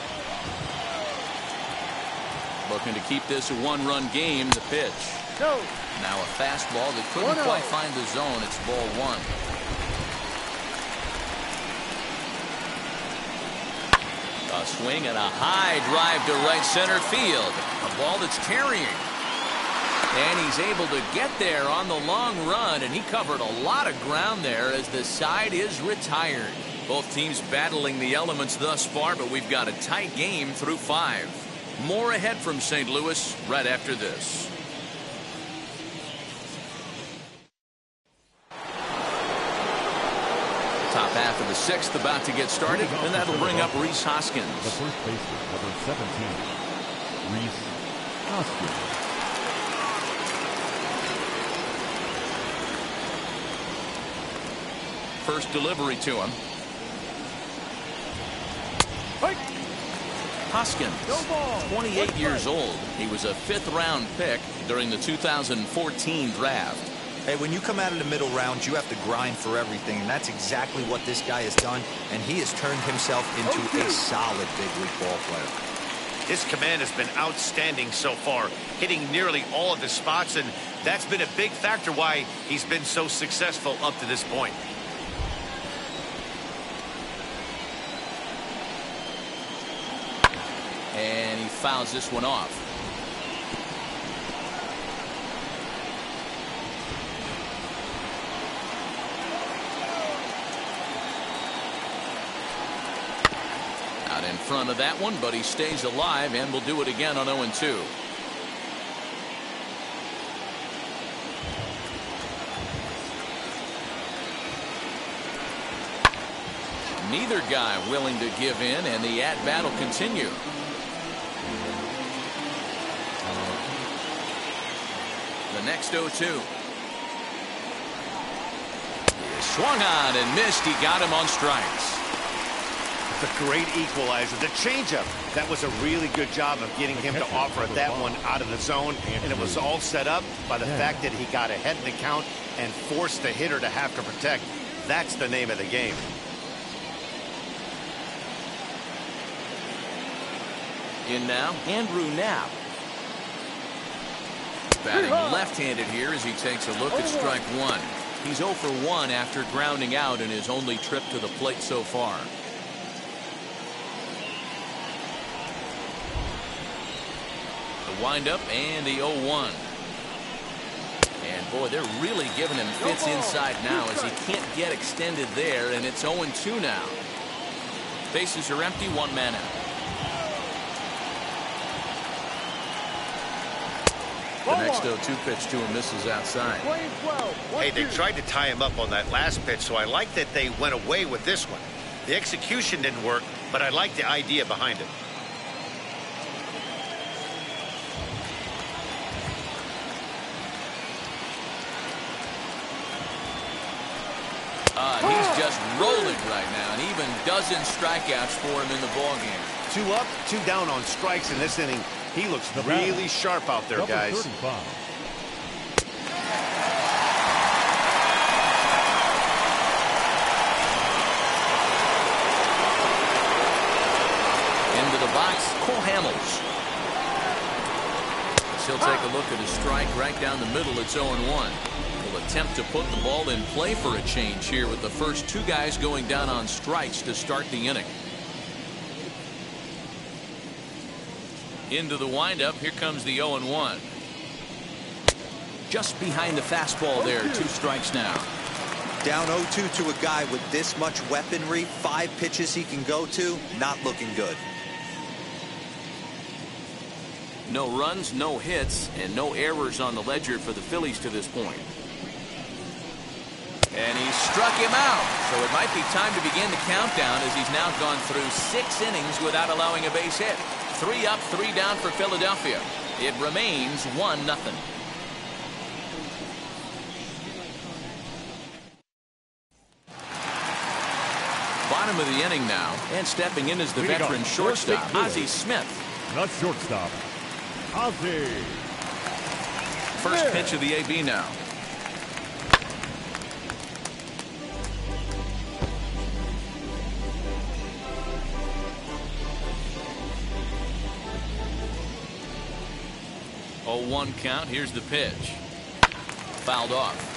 Looking to keep this a one-run game. The pitch. No. Now a fastball that couldn't quite find the zone. It's ball one. A swing and a high drive to right center field. A ball that's carrying. And he's able to get there on the long run, and he covered a lot of ground there as the side is retired. Both teams battling the elements thus far, but we've got a tight game through 5. More ahead from St. Louis right after this. Top half of the 6th about to get started, and that'll bring up Rhys Hoskins. The first baseman, number 17, Rhys Hoskins. First delivery to him. Hoskins, 28 years old. He was a 5th-round pick during the 2014 draft. Hey, when you come out of the middle round, you have to grind for everything, and that's exactly what this guy has done, and he has turned himself into a solid big league ball player. His command has been outstanding so far, hitting nearly all of his spots, and that's been a big factor why he's been so successful up to this point. And he fouls this one off. Out in front of that one, but he stays alive and will do it again on 0-2. Neither guy willing to give in, and the at-bat will continue. The next 0-2. Swung on and missed. He got him on strikes. The great equalizer, the changeup. That was a really good job of getting him to offer that one out of the zone, and it was all set up by the fact that he got ahead in the count and forced the hitter to have to protect. That's the name of the game. In now, Andrew Knapp. Batting left-handed here as he takes a look at strike one. He's 0 for 1 after grounding out in his only trip to the plate so far. The windup and the 0-1. And boy, they're really giving him fits inside now as he can't get extended there, and it's 0-2 now. Bases are empty, 1 man out. The next 0-2 pitch to him misses outside. Hey, they tried to tie him up on that last pitch, so I like that they went away with this one. The execution didn't work, but I like the idea behind it. He's just rolling right now, and even dozen strikeouts for him in the ballgame. 2 up, 2 down on strikes in this inning. He looks really sharp out there, guys. 35. Into the box, Cole Hamels. He'll take a look at a strike right down the middle. It's 0-1. He'll attempt to put the ball in play for a change here with the first two guys going down on strikes to start the inning. Into the windup. Here comes the 0-1. Just behind the fastball there. 2 strikes now. Down 0-2 to a guy with this much weaponry, 5 pitches he can go to, not looking good. No runs, no hits, and no errors on the ledger for the Phillies to this point. And he struck him out. So it might be time to begin the countdown as he's now gone through 6 innings without allowing a base hit. 3 up, 3 down for Philadelphia. It remains 1-0. Bottom of the inning now, and stepping in is the veteran shortstop, Ozzie Smith. Not shortstop, Ozzie. First pitch of the AB now. Oh, 1 count. Here's the pitch. Fouled off.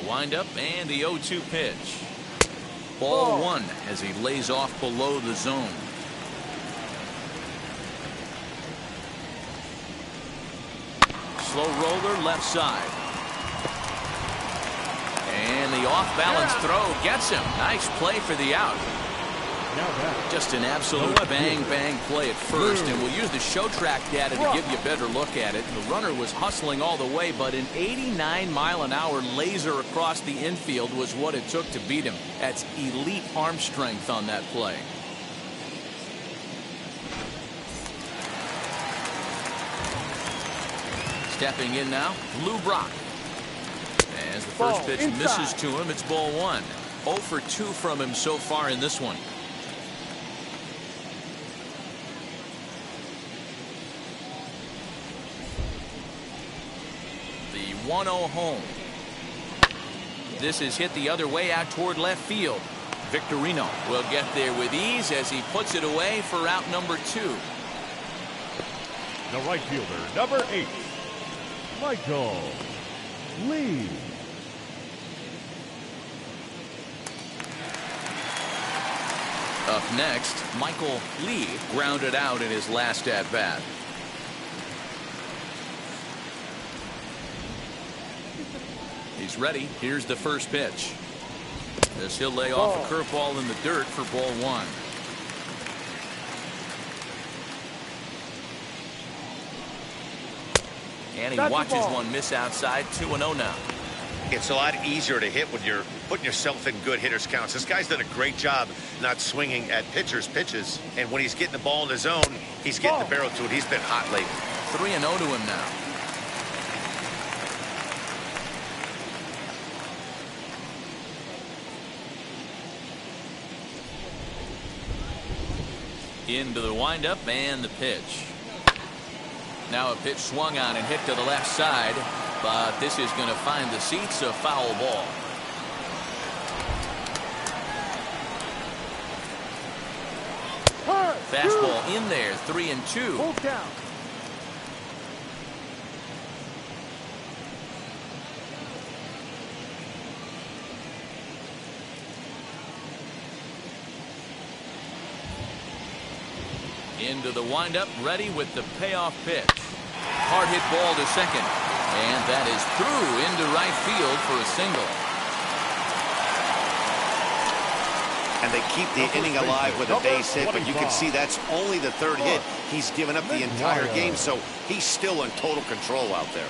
Windup and the 0-2 pitch. Ball 1 as he lays off below the zone. Slow roller left side. And the off-balance throw gets him. Nice play for the out. Just an absolute bang-bang play at first, and we'll use the show track data to give you a better look at it. The runner was hustling all the way, but an 89-mile-an-hour laser across the infield was what it took to beat him. That's elite arm strength on that play. Stepping in now, Lou Brock. As the first pitch misses to him, it's ball 1. 0 for 2 from him so far in this one. The 1-0 home. This is hit the other way out toward left field. Victorino will get there with ease as he puts it away for out number 2. The right fielder, number 8, Michael Lee. Up next, Michael Lee grounded out in his last at-bat. He's ready. Here's the first pitch. As he'll lay off a curveball in the dirt for ball 1. And he watches one miss outside. 2-0 now. It's a lot easier to hit when you're putting yourself in good hitters counts. This guy's done a great job not swinging at pitchers' pitches. And when he's getting the ball in the zone, he's getting the barrel to it. He's been hot lately. 3-0 to him now. Into the windup and the pitch. Now a pitch swung on and hit to the left side, but this is going to find the seats. A foul ball. Fastball in there. 3-2. Full count. Into the windup, ready with the payoff pitch. Hard hit ball to second. And that is through into right field for a single. And they keep the inning alive with a base hit, but you can see that's only the 3rd hit. He's given up the entire game, so he's still in total control out there.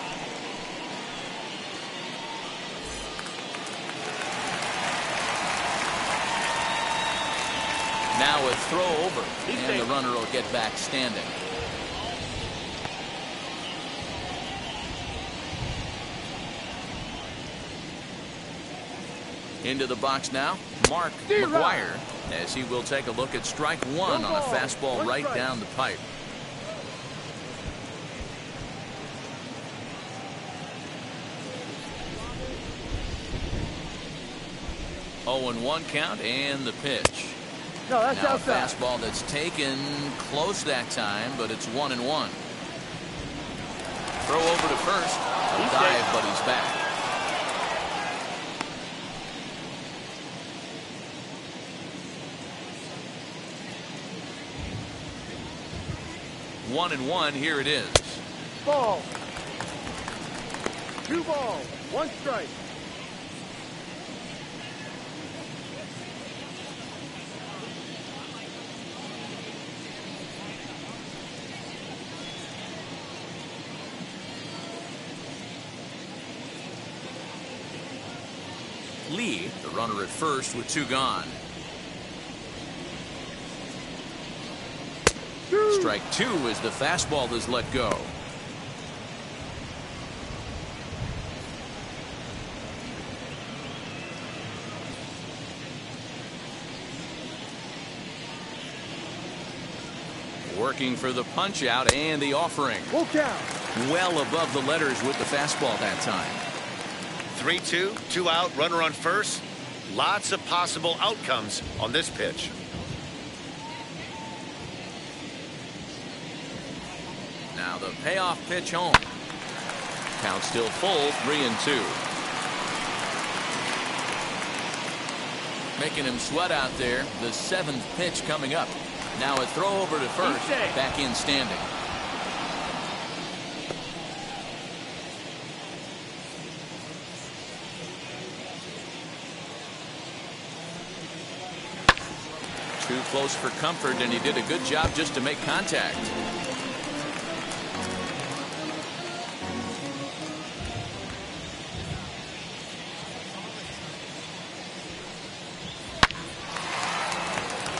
Now a throw over, and the runner will get back standing. Into the box now, Mark McGuire, as he will take a look at strike 1 on a fastball right down the pipe. 0-1 count and the pitch. No, that's Now outside. a fastball that's taken close that time, but it's 1-1. Throw over to first. A dive, but he's back. One and one. Here it is. Ball. 2 balls, 1 strike. Lee, the runner at first with 2 gone. Strike 2 as the fastball is let go. Working for the punch out and the offering. Full count. Well above the letters with the fastball that time. 3-2, 2 out, runner on first. Lots of possible outcomes on this pitch. Now the payoff pitch home. Count still full, 3-2. Making him sweat out there. The 7th pitch coming up. Now a throw over to first. Back in standing. Too close for comfort, and he did a good job just to make contact.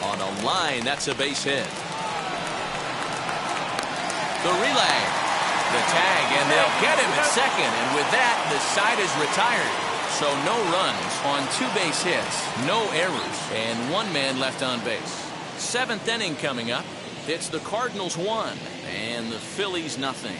On a line, that's a base hit. The relay. The tag, and they'll get him at second, and with that, the side is retired. So no runs on 2 base hits, no errors, and 1 man left on base. 7th inning coming up. It's the Cardinals 1 and the Phillies nothing.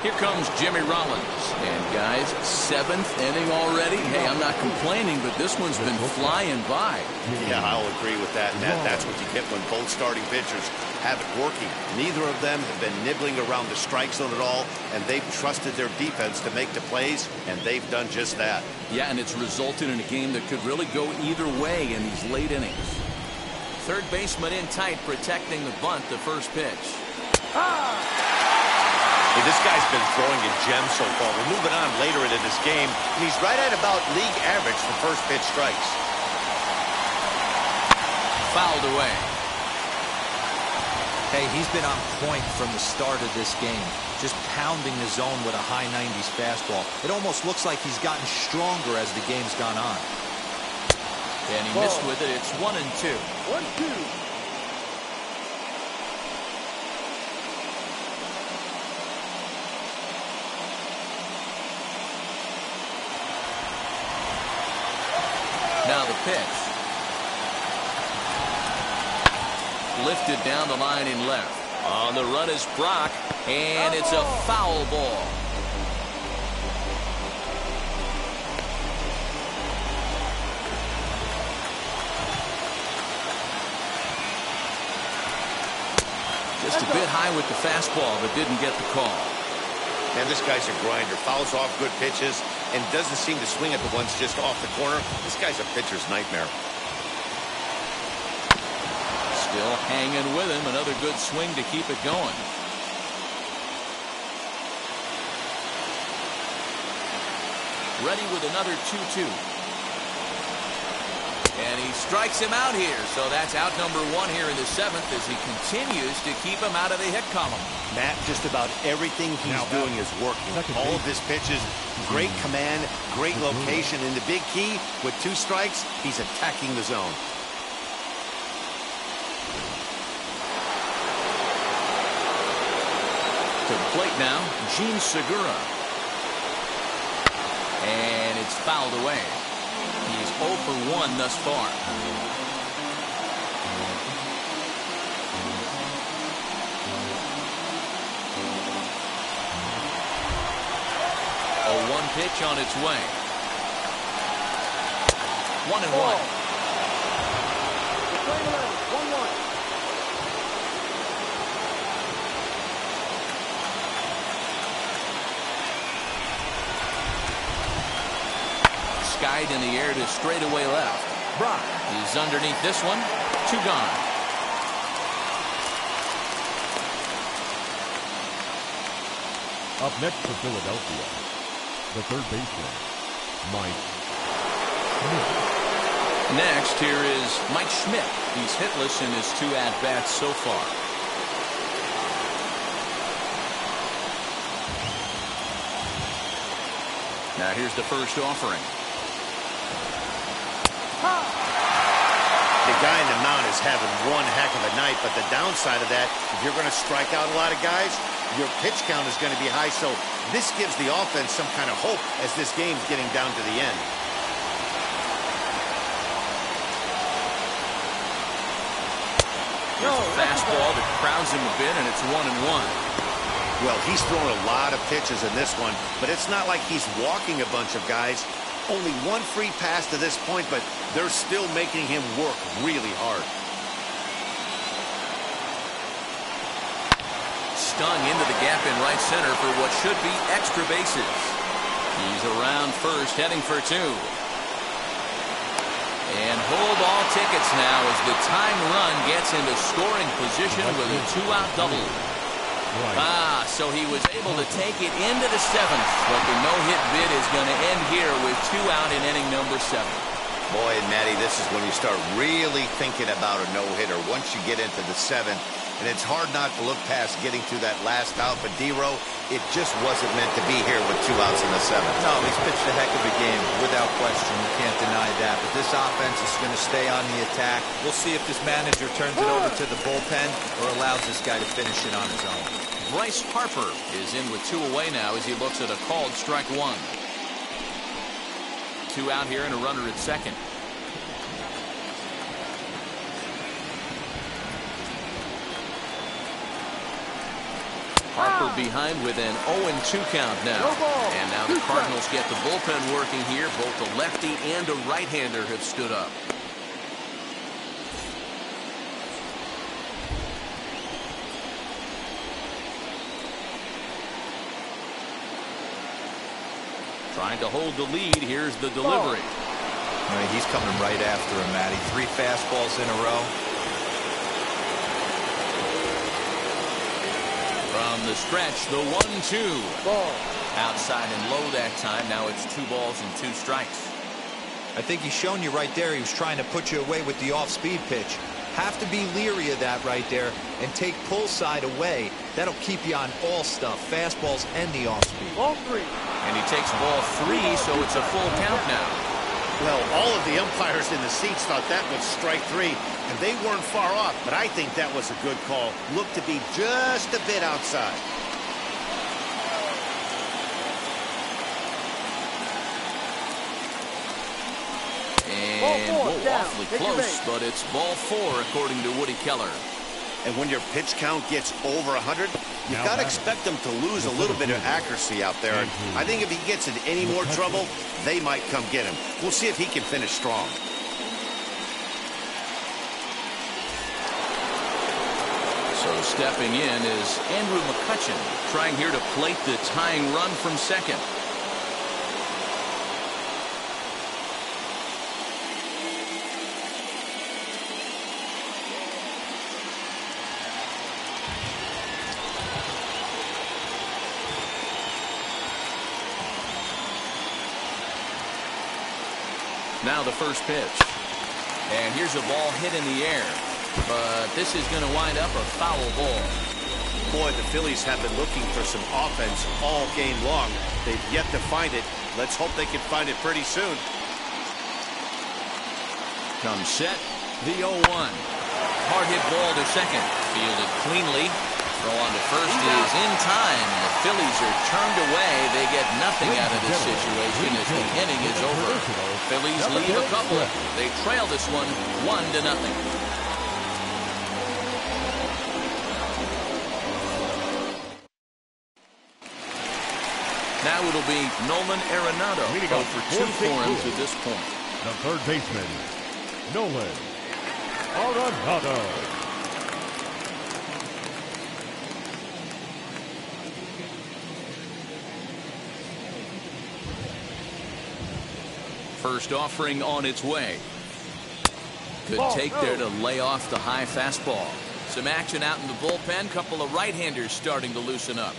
Here comes Jimmy Rollins. And guys, 7th inning already. Hey, I'm not complaining, but this one's been flying by. Yeah, I'll agree with that. That's what you get when both starting pitchers have it working. Neither of them have been nibbling around the strike zone at all, and they've trusted their defense to make the plays, and they've done just that. Yeah, and it's resulted in a game that could really go either way in these late innings. Third baseman in tight, protecting the bunt, the first pitch. Hey, this guy's been throwing a gem so far. We're moving on later into this game, and he's right at about league average for first pitch strikes. Fouled away. Hey, he's been on point from the start of this game. Just pounding the zone with a high 90s fastball. It almost looks like he's gotten stronger as the game's gone on. And he missed with it. It's 1-2. 1-2. Now the pitch. Lifted down the line in left. On the run is Brock, and it's a foul ball. Just a bit high with the fastball, but didn't get the call. And this guy's a grinder. Fouls off good pitches and doesn't seem to swing at the ones just off the corner. This guy's a pitcher's nightmare. Still hanging with him. Another good swing to keep it going. Ready with another 2-2. And he strikes him out here. So that's out number 1 here in the 7th as he continues to keep him out of the hit column. Matt, just about everything he's doing is working. All of his pitches, great command, great location. And the big key, with 2 strikes, he's attacking the zone. To the plate now, Gene Segura. And it's fouled away. He's 0 for 1 thus far. A 1 pitch on its way. 1-1. Ball. The play 11, 1-1. Skied in the air to straightaway left. Brock is underneath this one. 2 gone. Up next for Philadelphia, the third baseman, Mike Schmidt. Next, here is Mike Schmidt. He's hitless in his 2 at-bats so far. Now here's the first offering. The guy in the mound is having one heck of a night, but the downside of that, if you're going to strike out a lot of guys, your pitch count is going to be high, so this gives the offense some kind of hope as this game's getting down to the end. Here's a fastball that crowds him a bit, and it's 1-1. Well, he's thrown a lot of pitches in this one, but it's not like he's walking a bunch of guys. Only 1 free pass to this point, but they're still making him work really hard. Stung into the gap in right center for what should be extra bases. He's around first, heading for 2. And hold all tickets now as the tying run gets into scoring position with a 2-out double. So he was able to take it into the 7th, but the no-hit bid is going to end here with 2 out in inning number 7. Boy, and Matty, this is when you start really thinking about a no-hitter once you get into the 7th. And it's hard not to look past getting to that last out, but D-Row, it just wasn't meant to be here with 2 outs in the 7th. No, he's pitched a heck of a game, without question. You can't deny that. But this offense is going to stay on the attack. We'll see if this manager turns it over to the bullpen or allows this guy to finish it on his own. Bryce Harper is in with 2 away now as he looks at a called strike 1. 2 out here and a runner at second. Harper behind with an 0-2 count now. And now the Cardinals get the bullpen working here. Both a lefty and a right-hander have stood up. Trying to hold the lead. Here's the delivery. I mean, he's coming right after him, Matty. 3 fastballs in a row. From the stretch, the 1-2. Ball. Outside and low that time. Now it's 2 balls and 2 strikes. I think he's shown you right there. He was trying to put you away with the off-speed pitch. Have to be leery of that right there and take pull side away. That'll keep you on all stuff, fastballs and the off-speed. Ball 3. And he takes ball 3, so it's a full count now. Well, all of the umpires in the seats thought that was strike 3, and they weren't far off, but I think that was a good call. Looked to be just a bit outside. And awfully close, but it's ball 4 according to Woody Keller. And when your pitch count gets over 100, you've got to expect them to lose a little bit of accuracy out there. And I think if he gets in any more trouble, they might come get him. We'll see if he can finish strong. So stepping in is Andrew McCutchen, trying here to plate the tying run from second. Now the first pitch. And here's a ball hit in the air. But this is going to wind up a foul ball. Boy, the Phillies have been looking for some offense all game long. They've yet to find it. Let's hope they can find it pretty soon. Comes set. The 0-1. Hard hit ball to second. Fielded cleanly. Throw on to first is in time. The Phillies are turned away. They get nothing out of this situation as the inning is over. Phillies lead a couple. They trail this one 1-0. Now it'll be Nolan Arenado for 2 for him to this point. the third baseman, Nolan Arenado. First offering on its way. Good take there to lay off the high fastball. Some action out in the bullpen. Couple of right-handers starting to loosen up.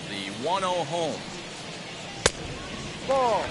The 1-0 home. Ball.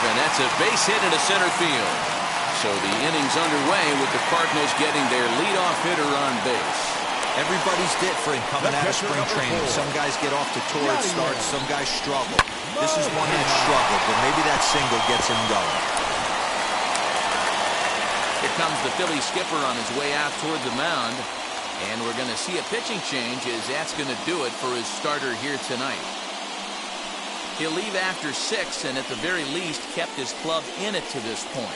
That's a base hit into center field. So the inning's underway with the Cardinals getting their leadoff hitter on base. Everybody's different coming out of spring training. Some guys get off to torrid starts, some guys struggle. This is one that struggled, but maybe that single gets him going. Here comes the Phillies skipper on his way out toward the mound. And we're going to see a pitching change as that's going to do it for his starter here tonight. He'll leave after 6 and at the very least kept his club in it to this point.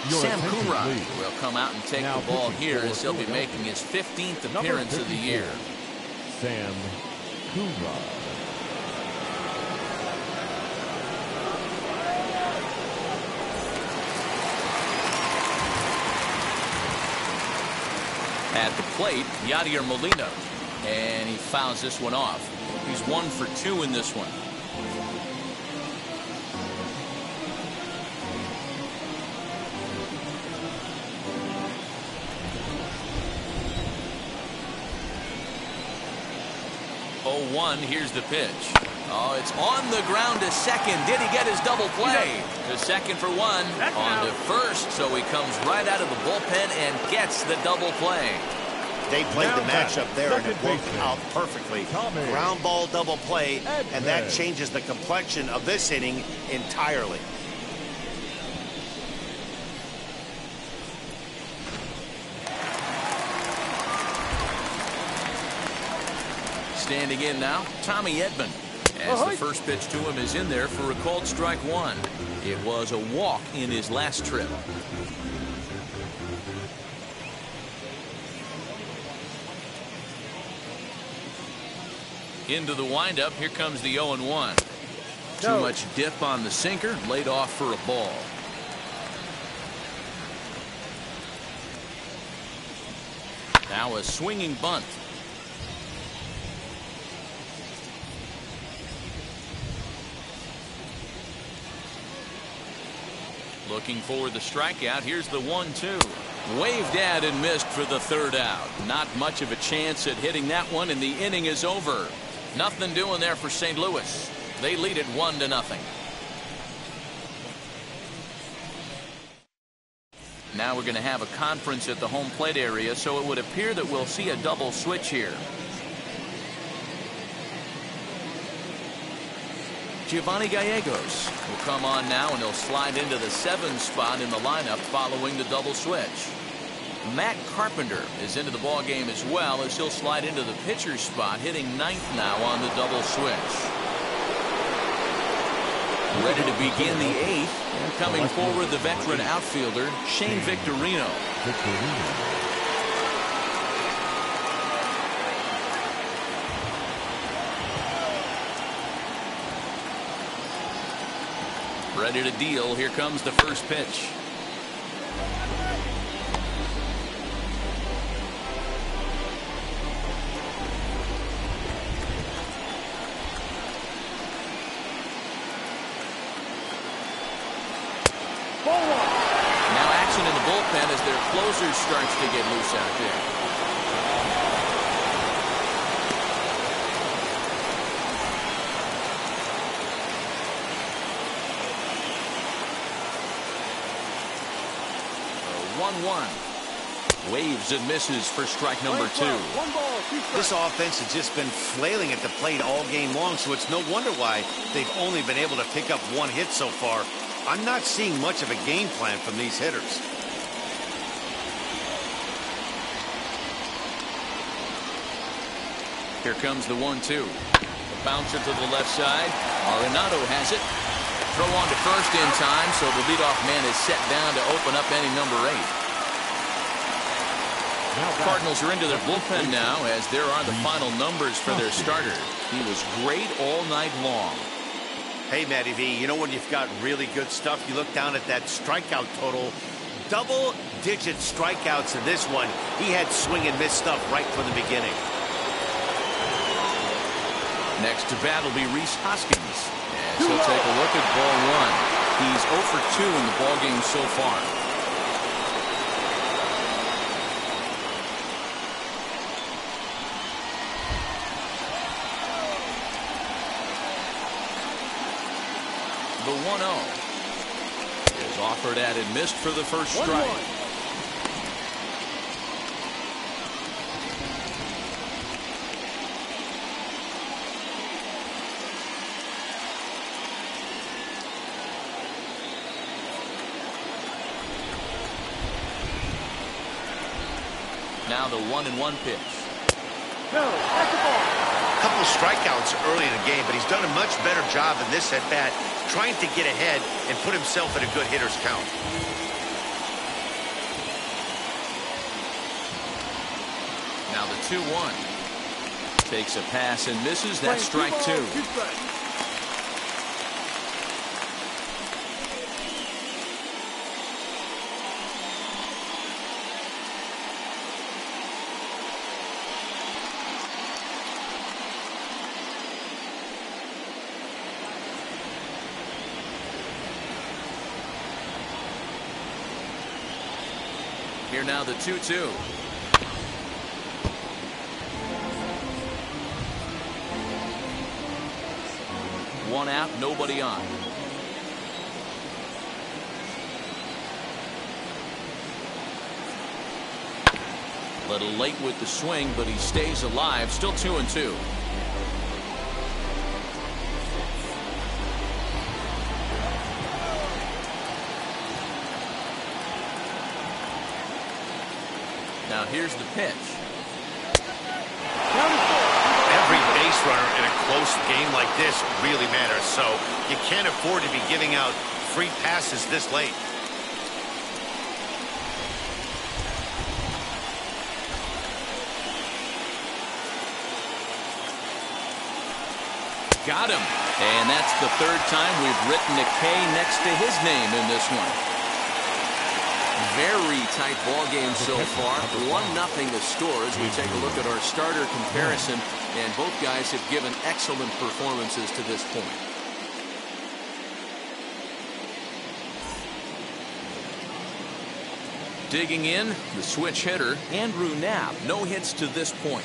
Sam Coonrod will come out and take the ball here as he'll be making his 15th appearance of the year. Sam Coonrod. At the plate, Yadier Molina. And he fouls this one off. He's 1 for 2 in this one. Oh, 1, here's the pitch. Oh, it's on the ground to second. Did he get his double play? To second for 1. On to first, so he comes right out of the bullpen and gets the double play. They played the matchup there and it worked out perfectly. Ground ball double play, and that changes the complexion of this inning entirely. Standing in now, Tommy Edmond. As the first pitch to him is in there for a called strike 1. It was a walk in his last trip. Into the windup. Here comes the 0-1. Too much dip on the sinker. Laid off for a ball. Now a swinging bunt. Looking for the strikeout. Here's the 1-2. Waved at and missed for the third out. Not much of a chance at hitting that one, and the inning is over. Nothing doing there for St. Louis. They lead it 1-0. Now we're going to have a conference at the home plate area, so it would appear that we'll see a double switch here. Giovanni Gallegos will come on now, and he'll slide into the 7 spot in the lineup following the double switch. Matt Carpenter is into the ball game as well, as he'll slide into the pitcher's spot, hitting 9th now on the double switch. Ready to begin the 8th, and coming forward the veteran outfielder Shane Victorino. Ready to deal. Here comes the first pitch. Now action in the bullpen as their closer starts to get loose out there. A 1-1. Waves and misses for strike number 2. This offense has just been flailing at the plate all game long, so it's no wonder why they've only been able to pick up 1 hit so far. I'm not seeing much of a game plan from these hitters. Here comes the 1-2. A bouncer to the left side. Arenado has it. Throw on to first in time, so the leadoff man is set down to open up inning number 8. Cardinals are into their bullpen now, as there are the final numbers for their starter. He was great all night long. Hey, Matty V, you know when you've got really good stuff, you look down at that strikeout total. Double-digit strikeouts in this one. He had swing and miss stuff right from the beginning. Next to bat will be Rhys Hoskins, as he'll take a look at ball 1. He's 0 for 2 in the ballgame so far. The 1-0 is offered at and missed for the first strike. Now the 1-1 pitch. No, that's the ball. Couple strikeouts early in the game, but he's done a much better job in this at bat, trying to get ahead and put himself in a good hitter's count. Now the 2-1 takes a pass and misses. That's strike 2. Here now the 2-2. One out, nobody on. A little late with the swing, but he stays alive. Still 2-2. Now here's the pitch. Every base runner in a close game like this really matters, so you can't afford to be giving out free passes this late. Got him. And that's the third time we've written a K next to his name in this one. Very tight ball game so far. 1-0 the score as we take a look at our starter comparison, and both guys have given excellent performances to this point. Digging in, the switch hitter, Andrew Knapp. No hits to this point.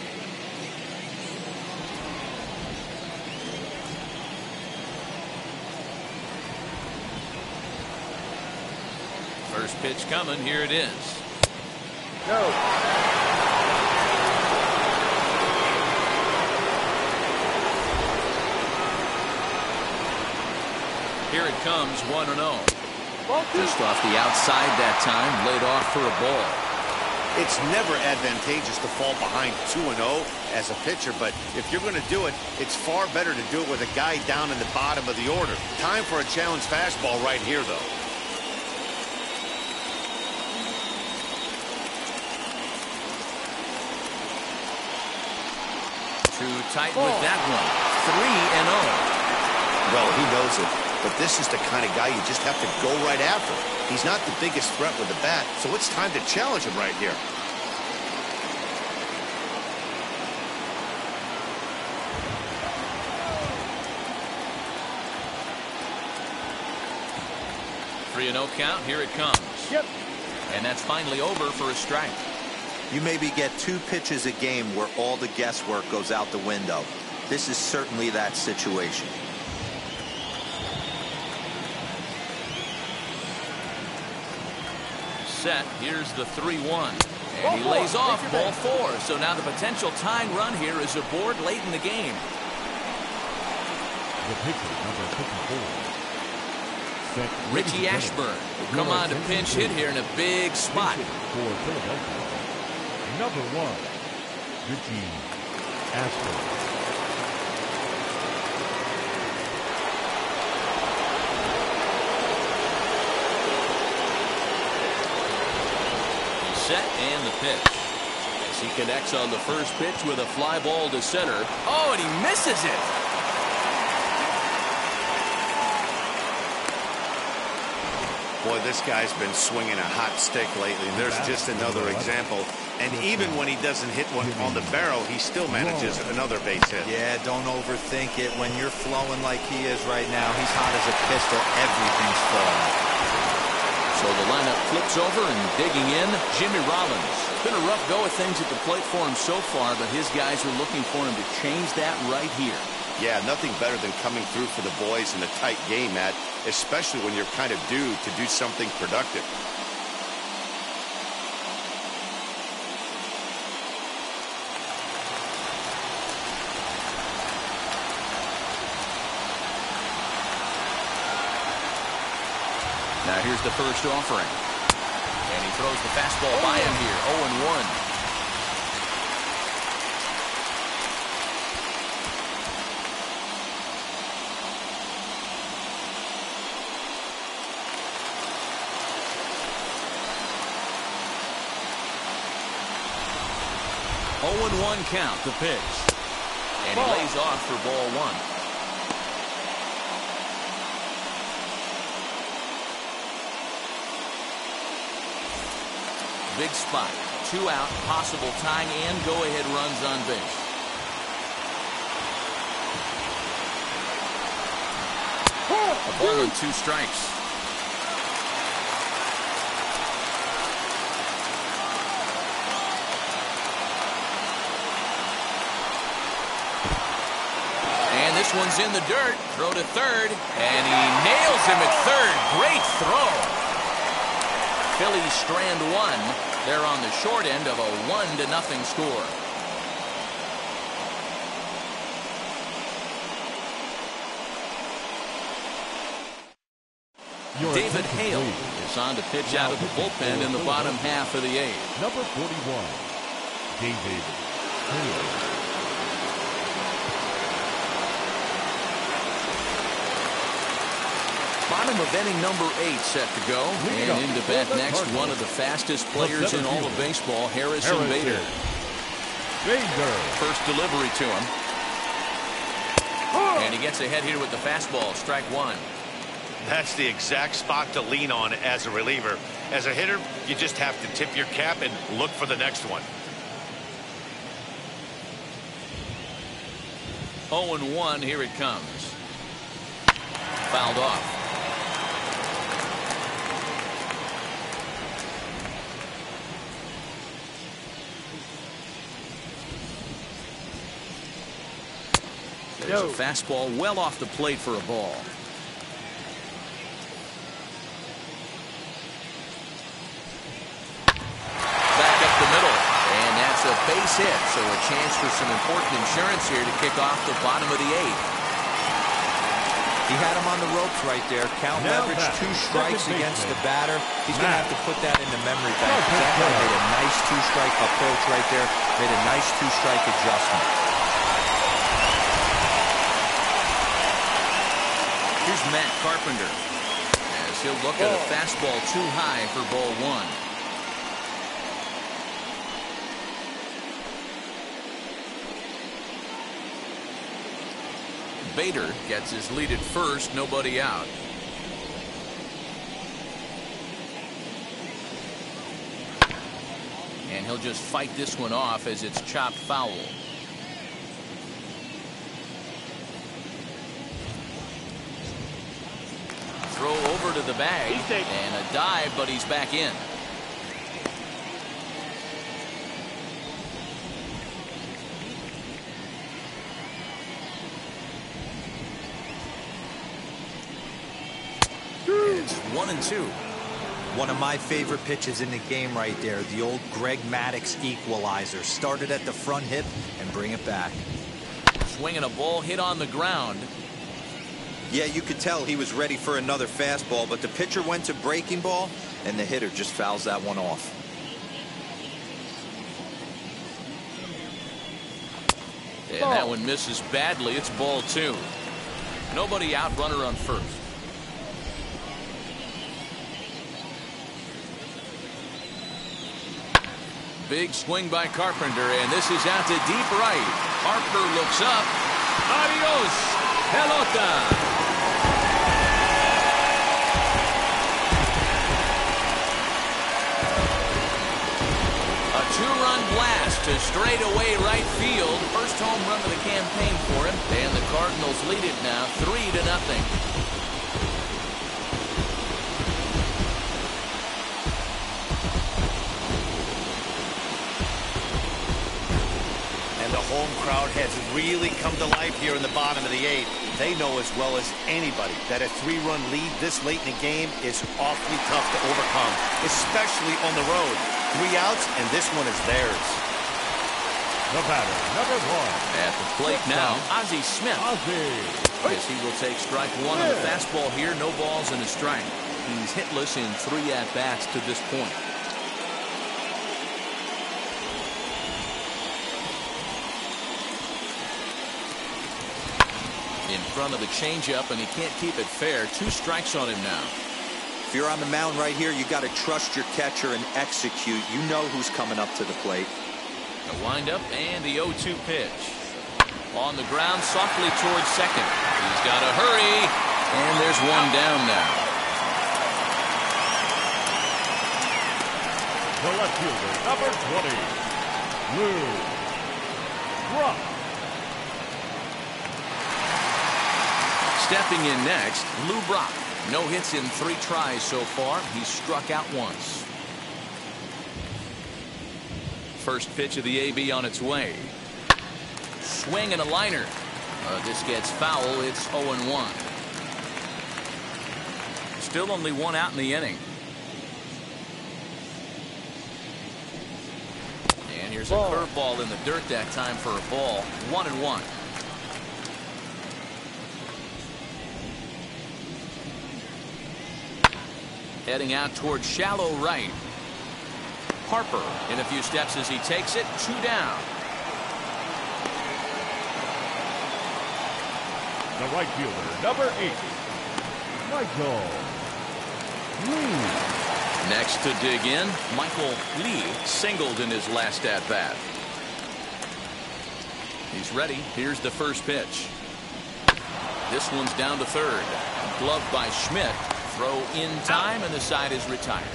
First pitch coming. Here it is. No. Here it comes, 1-0. Just off the outside that time, laid off for a ball. It's never advantageous to fall behind 2-0 as a pitcher, but if you're going to do it, it's far better to do it with a guy down in the bottom of the order. Time for a challenge fastball right here, though. Too tight with that one. 3-0. Well, he knows it, but this is the kind of guy you just have to go right after. He's not the biggest threat with the bat, so it's time to challenge him right here. Three 3-0 count. Here it comes. Yep. And that's finally over for a strike. You maybe get 2 pitches a game where all the guesswork goes out the window. This is certainly that situation. Set. Here's the 3-1. And he lays off ball 4. So now the potential tying run here is aboard late in the game. The pitcher, number 54. Richie Ashburn will come on to pinch hit here in a big spot. For Philadelphia, number 1, Richie Ashburn. Set and the pitch. As he connects on the first pitch with a fly ball to center. Oh, and he misses it. Boy, this guy's been swinging a hot stick lately. There's just another example. And even when he doesn't hit one on the barrel, he still manages another base hit. Yeah, don't overthink it. When you're flowing like he is right now, he's hot as a pistol. Everything's flowing. So the lineup flips over and digging in, Jimmy Rollins. Been a rough go of things at the plate for him so far, but his guys are looking for him to change that right here. Yeah, nothing better than coming through for the boys in a tight game, Matt, especially when you're kind of due to do something productive. Now here's the first offering. And he throws the fastball by him here, 0-1. One count, the pitch. And he lays off for ball 1. Big spot. 2 out, possible tying and go-ahead runs on base. A ball and 2 strikes. This one's in the dirt. Throw to third. And he nails him at third. Great throw. Phillies strand 1. They're on the short end of a 1-0 score. David Hale is on to pitch out of the bullpen in the bottom half of the 8th. Number 41, David Hale. Bottom of inning number 8 set to go. And into bat next, one of the fastest players in all of baseball, Harrison Bader. First delivery to him. And he gets ahead here with the fastball, strike 1. That's the exact spot to lean on as a reliever. As a hitter, you just have to tip your cap and look for the next one. 0-1, here it comes. Fouled off. There's a fastball well off the plate for a ball. Back up the middle. And that's a base hit. So a chance for some important insurance here to kick off the bottom of the 8th. He had him on the ropes right there. Count leverage, 2 strikes against the batter. He's going to have to put that in the memory bank. That guy made a nice 2-strike approach right there. Made a nice 2-strike adjustment. Here's Matt Carpenter as he'll look at a fastball too high for ball 1. Bader gets his lead at first, nobody out. And he'll just fight this one off as it's chopped foul. Throw over to the bag and a dive, but he's back in. 1-2. One of my favorite pitches in the game right there. The old Greg Maddux equalizer. Started at the front hip and bring it back. Swinging a ball hit on the ground. Yeah, you could tell he was ready for another fastball, but the pitcher went to breaking ball, and the hitter just fouls that one off. And that one misses badly. It's ball 2. Nobody out, runner on first. Big swing by Carpenter, and this is out to deep right. Harper looks up. Adios, pelota. A 2-run blast to straightaway right field. First home run of the campaign for him, and the Cardinals lead it now 3-0. Home crowd has really come to life here in the bottom of the 8th. They know as well as anybody that a 3-run lead this late in the game is awfully tough to overcome, especially on the road. 3 outs, and this one is theirs. The batter, number 1. At the plate now, Ozzie Smith. As he will take strike 1 on the fastball here. No balls and a strike. He's hitless in 3 at-bats to this point. In front of the changeup, and he can't keep it fair. 2 strikes on him now. If you're on the mound right here, you got to trust your catcher and execute. You know who's coming up to the plate. A windup and the 0-2 pitch. On the ground, softly towards second. He's got to hurry, and there's one down now. The left fielder, number 20, Lou Brock. Stepping in next, Lou Brock. No hits in 3 tries so far. He's struck out once. First pitch of the AB on its way. Swing and a liner. This gets foul. It's 0-1. Still only 1 out in the inning. And here's a curveball in the dirt that time for a ball. 1-1. Heading out towards shallow right. Harper in a few steps as he takes it. 2 down. The right fielder, number 8, Michael Lee. Next to dig in, Michael Lee singled in his last at-bat. He's ready. Here's the first pitch. This one's down to third. Gloved by Schmidt. Throw in time, and the side is retired.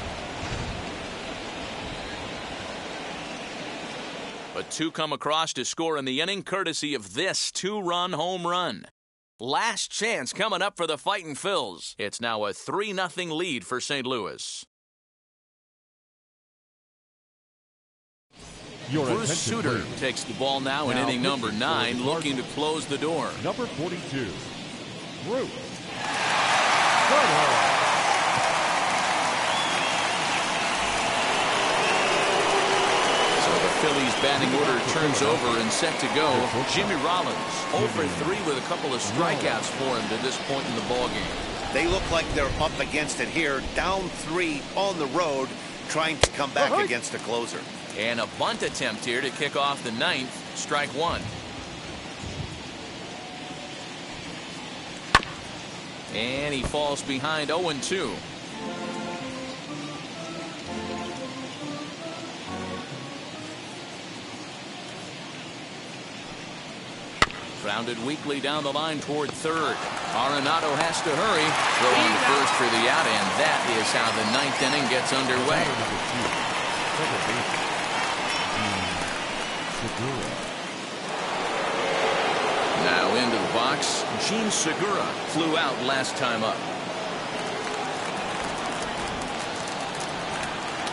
But 2 come across to score in the inning, courtesy of this 2-run home run. Last chance coming up for the Fightin' Phils. It's now a 3-0 lead for St. Louis. Bruce Sutter takes the ball now in inning number 9, looking to close the door. Number 42, Bruce. Phillies batting order turns over and set to go. Jimmy Rollins 0 for 3 with a couple of strikeouts for him to this point in the ballgame. They look like they're up against it here, down 3 on the road, trying to come back against the closer. And a bunt attempt here to kick off the 9th. Strike 1. And he falls behind 0-2. Grounded weakly down the line toward third. Arenado has to hurry. Throw on the first for the out, and that is how the 9th inning gets underway. Now into the box. Gene Segura flew out last time up.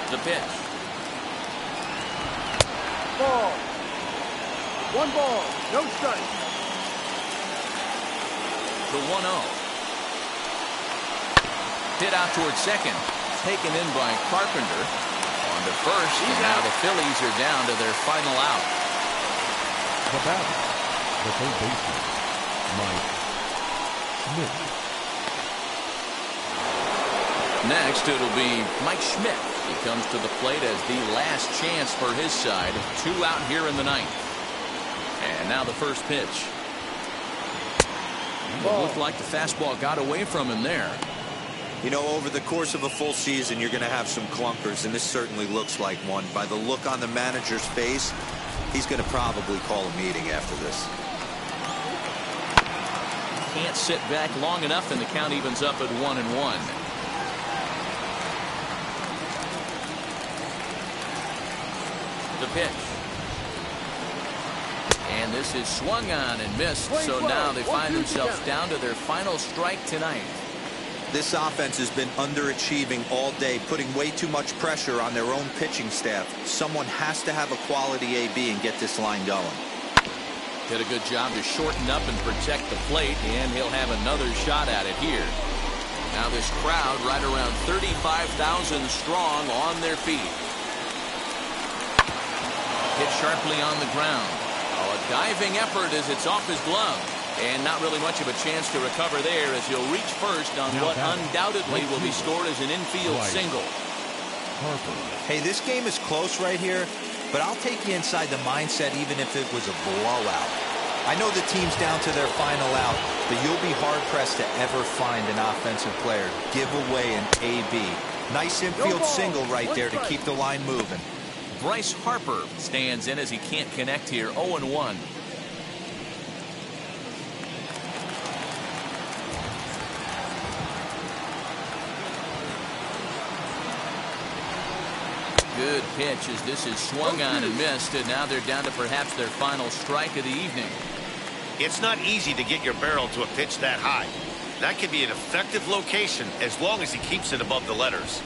The pitch. Ball. 1 ball, no strike. The 1-0. Hit out towards second. Taken in by Carpenter. On to first. And now the Phillies are down to their final out. The batter, the third baseman, Mike Schmidt. Next, it'll be Mike Schmidt. He comes to the plate as the last chance for his side. 2 out here in the ninth. And now the first pitch. It looked like the fastball got away from him there. You know, over the course of a full season, you're going to have some clunkers, and this certainly looks like one. By the look on the manager's face, he's going to probably call a meeting after this. Can't sit back long enough, and the count evens up at 1-1. The pitch. And this is swung on and missed, so now they find themselves down to their final strike tonight. This offense has been underachieving all day, putting way too much pressure on their own pitching staff. Someone has to have a quality AB and get this line going. Did a good job to shorten up and protect the plate, and he'll have another shot at it here. Now this crowd right around 35,000 strong on their feet. Hit sharply on the ground. A diving effort as it's off his glove. And not really much of a chance to recover there as he'll reach first on what undoubtedly will be scored as an infield single. Hey, this game is close right here, but I'll take you inside the mindset even if it was a blowout. I know the team's down to their final out, but you'll be hard-pressed to ever find an offensive player give away an AB. Nice infield single right there to keep the line moving. Bryce Harper stands in as he can't connect here. 0-1. Good pitch as this is swung on and missed, and now they're down to perhaps their final strike of the evening. It's not easy to get your barrel to a pitch that high. That could be an effective location as long as he keeps it above the letters.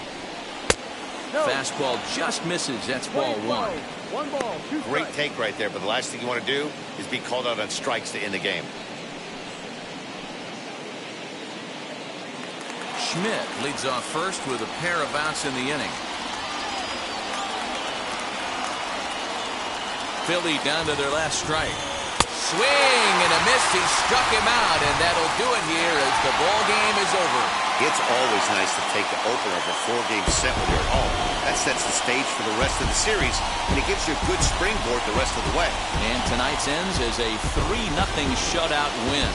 Fastball just misses. That's ball 1. 1 ball, 2 strikes. Great take right there, but the last thing you want to do is be called out on strikes to end the game. Schmidt leads off first with a pair of outs in the inning. Philly down to their last strike. Swing and a miss. He struck him out, and that'll do it here as the ball game is over. It's always nice to take the opener of a 4-game set when you're at home. That sets the stage for the rest of the series, and it gives you a good springboard the rest of the way. And tonight's ends as a 3-0 shutout win.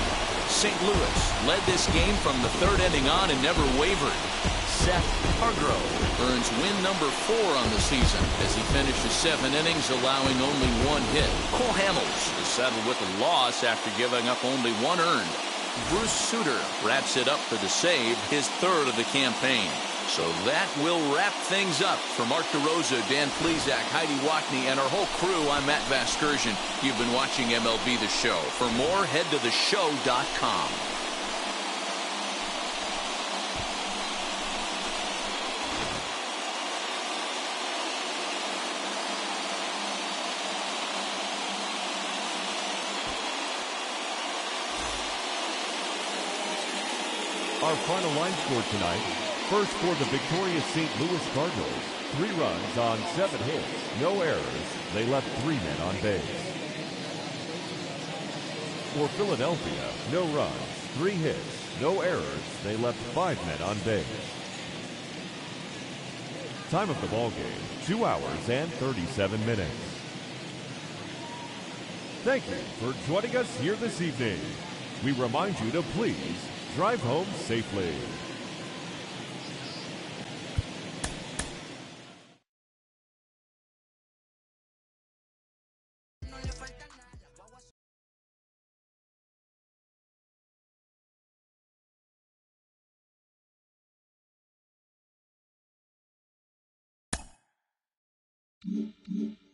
St. Louis led this game from the third inning on and never wavered. Seth Hargrove earns win number 4 on the season as he finishes 7 innings, allowing only 1 hit. Cole Hamels is settled with a loss after giving up only 1 earned. Bruce Sutter wraps it up for the save, his 3rd of the campaign. So that will wrap things up. For Mark DeRosa, Dan Plesac, Heidi Watney, and our whole crew, I'm Matt Vasgersian. You've been watching MLB The Show. For more, head to theshow.com. Our final line score tonight. First for the victorious St. Louis Cardinals. 3 runs on 7 hits. No errors. They left 3 men on base. For Philadelphia, no runs, 3 hits. No errors. They left 5 men on base. Time of the ball game, 2 hours and 37 minutes. Thank you for joining us here this evening. We remind you to please drive home safely. Mm-hmm.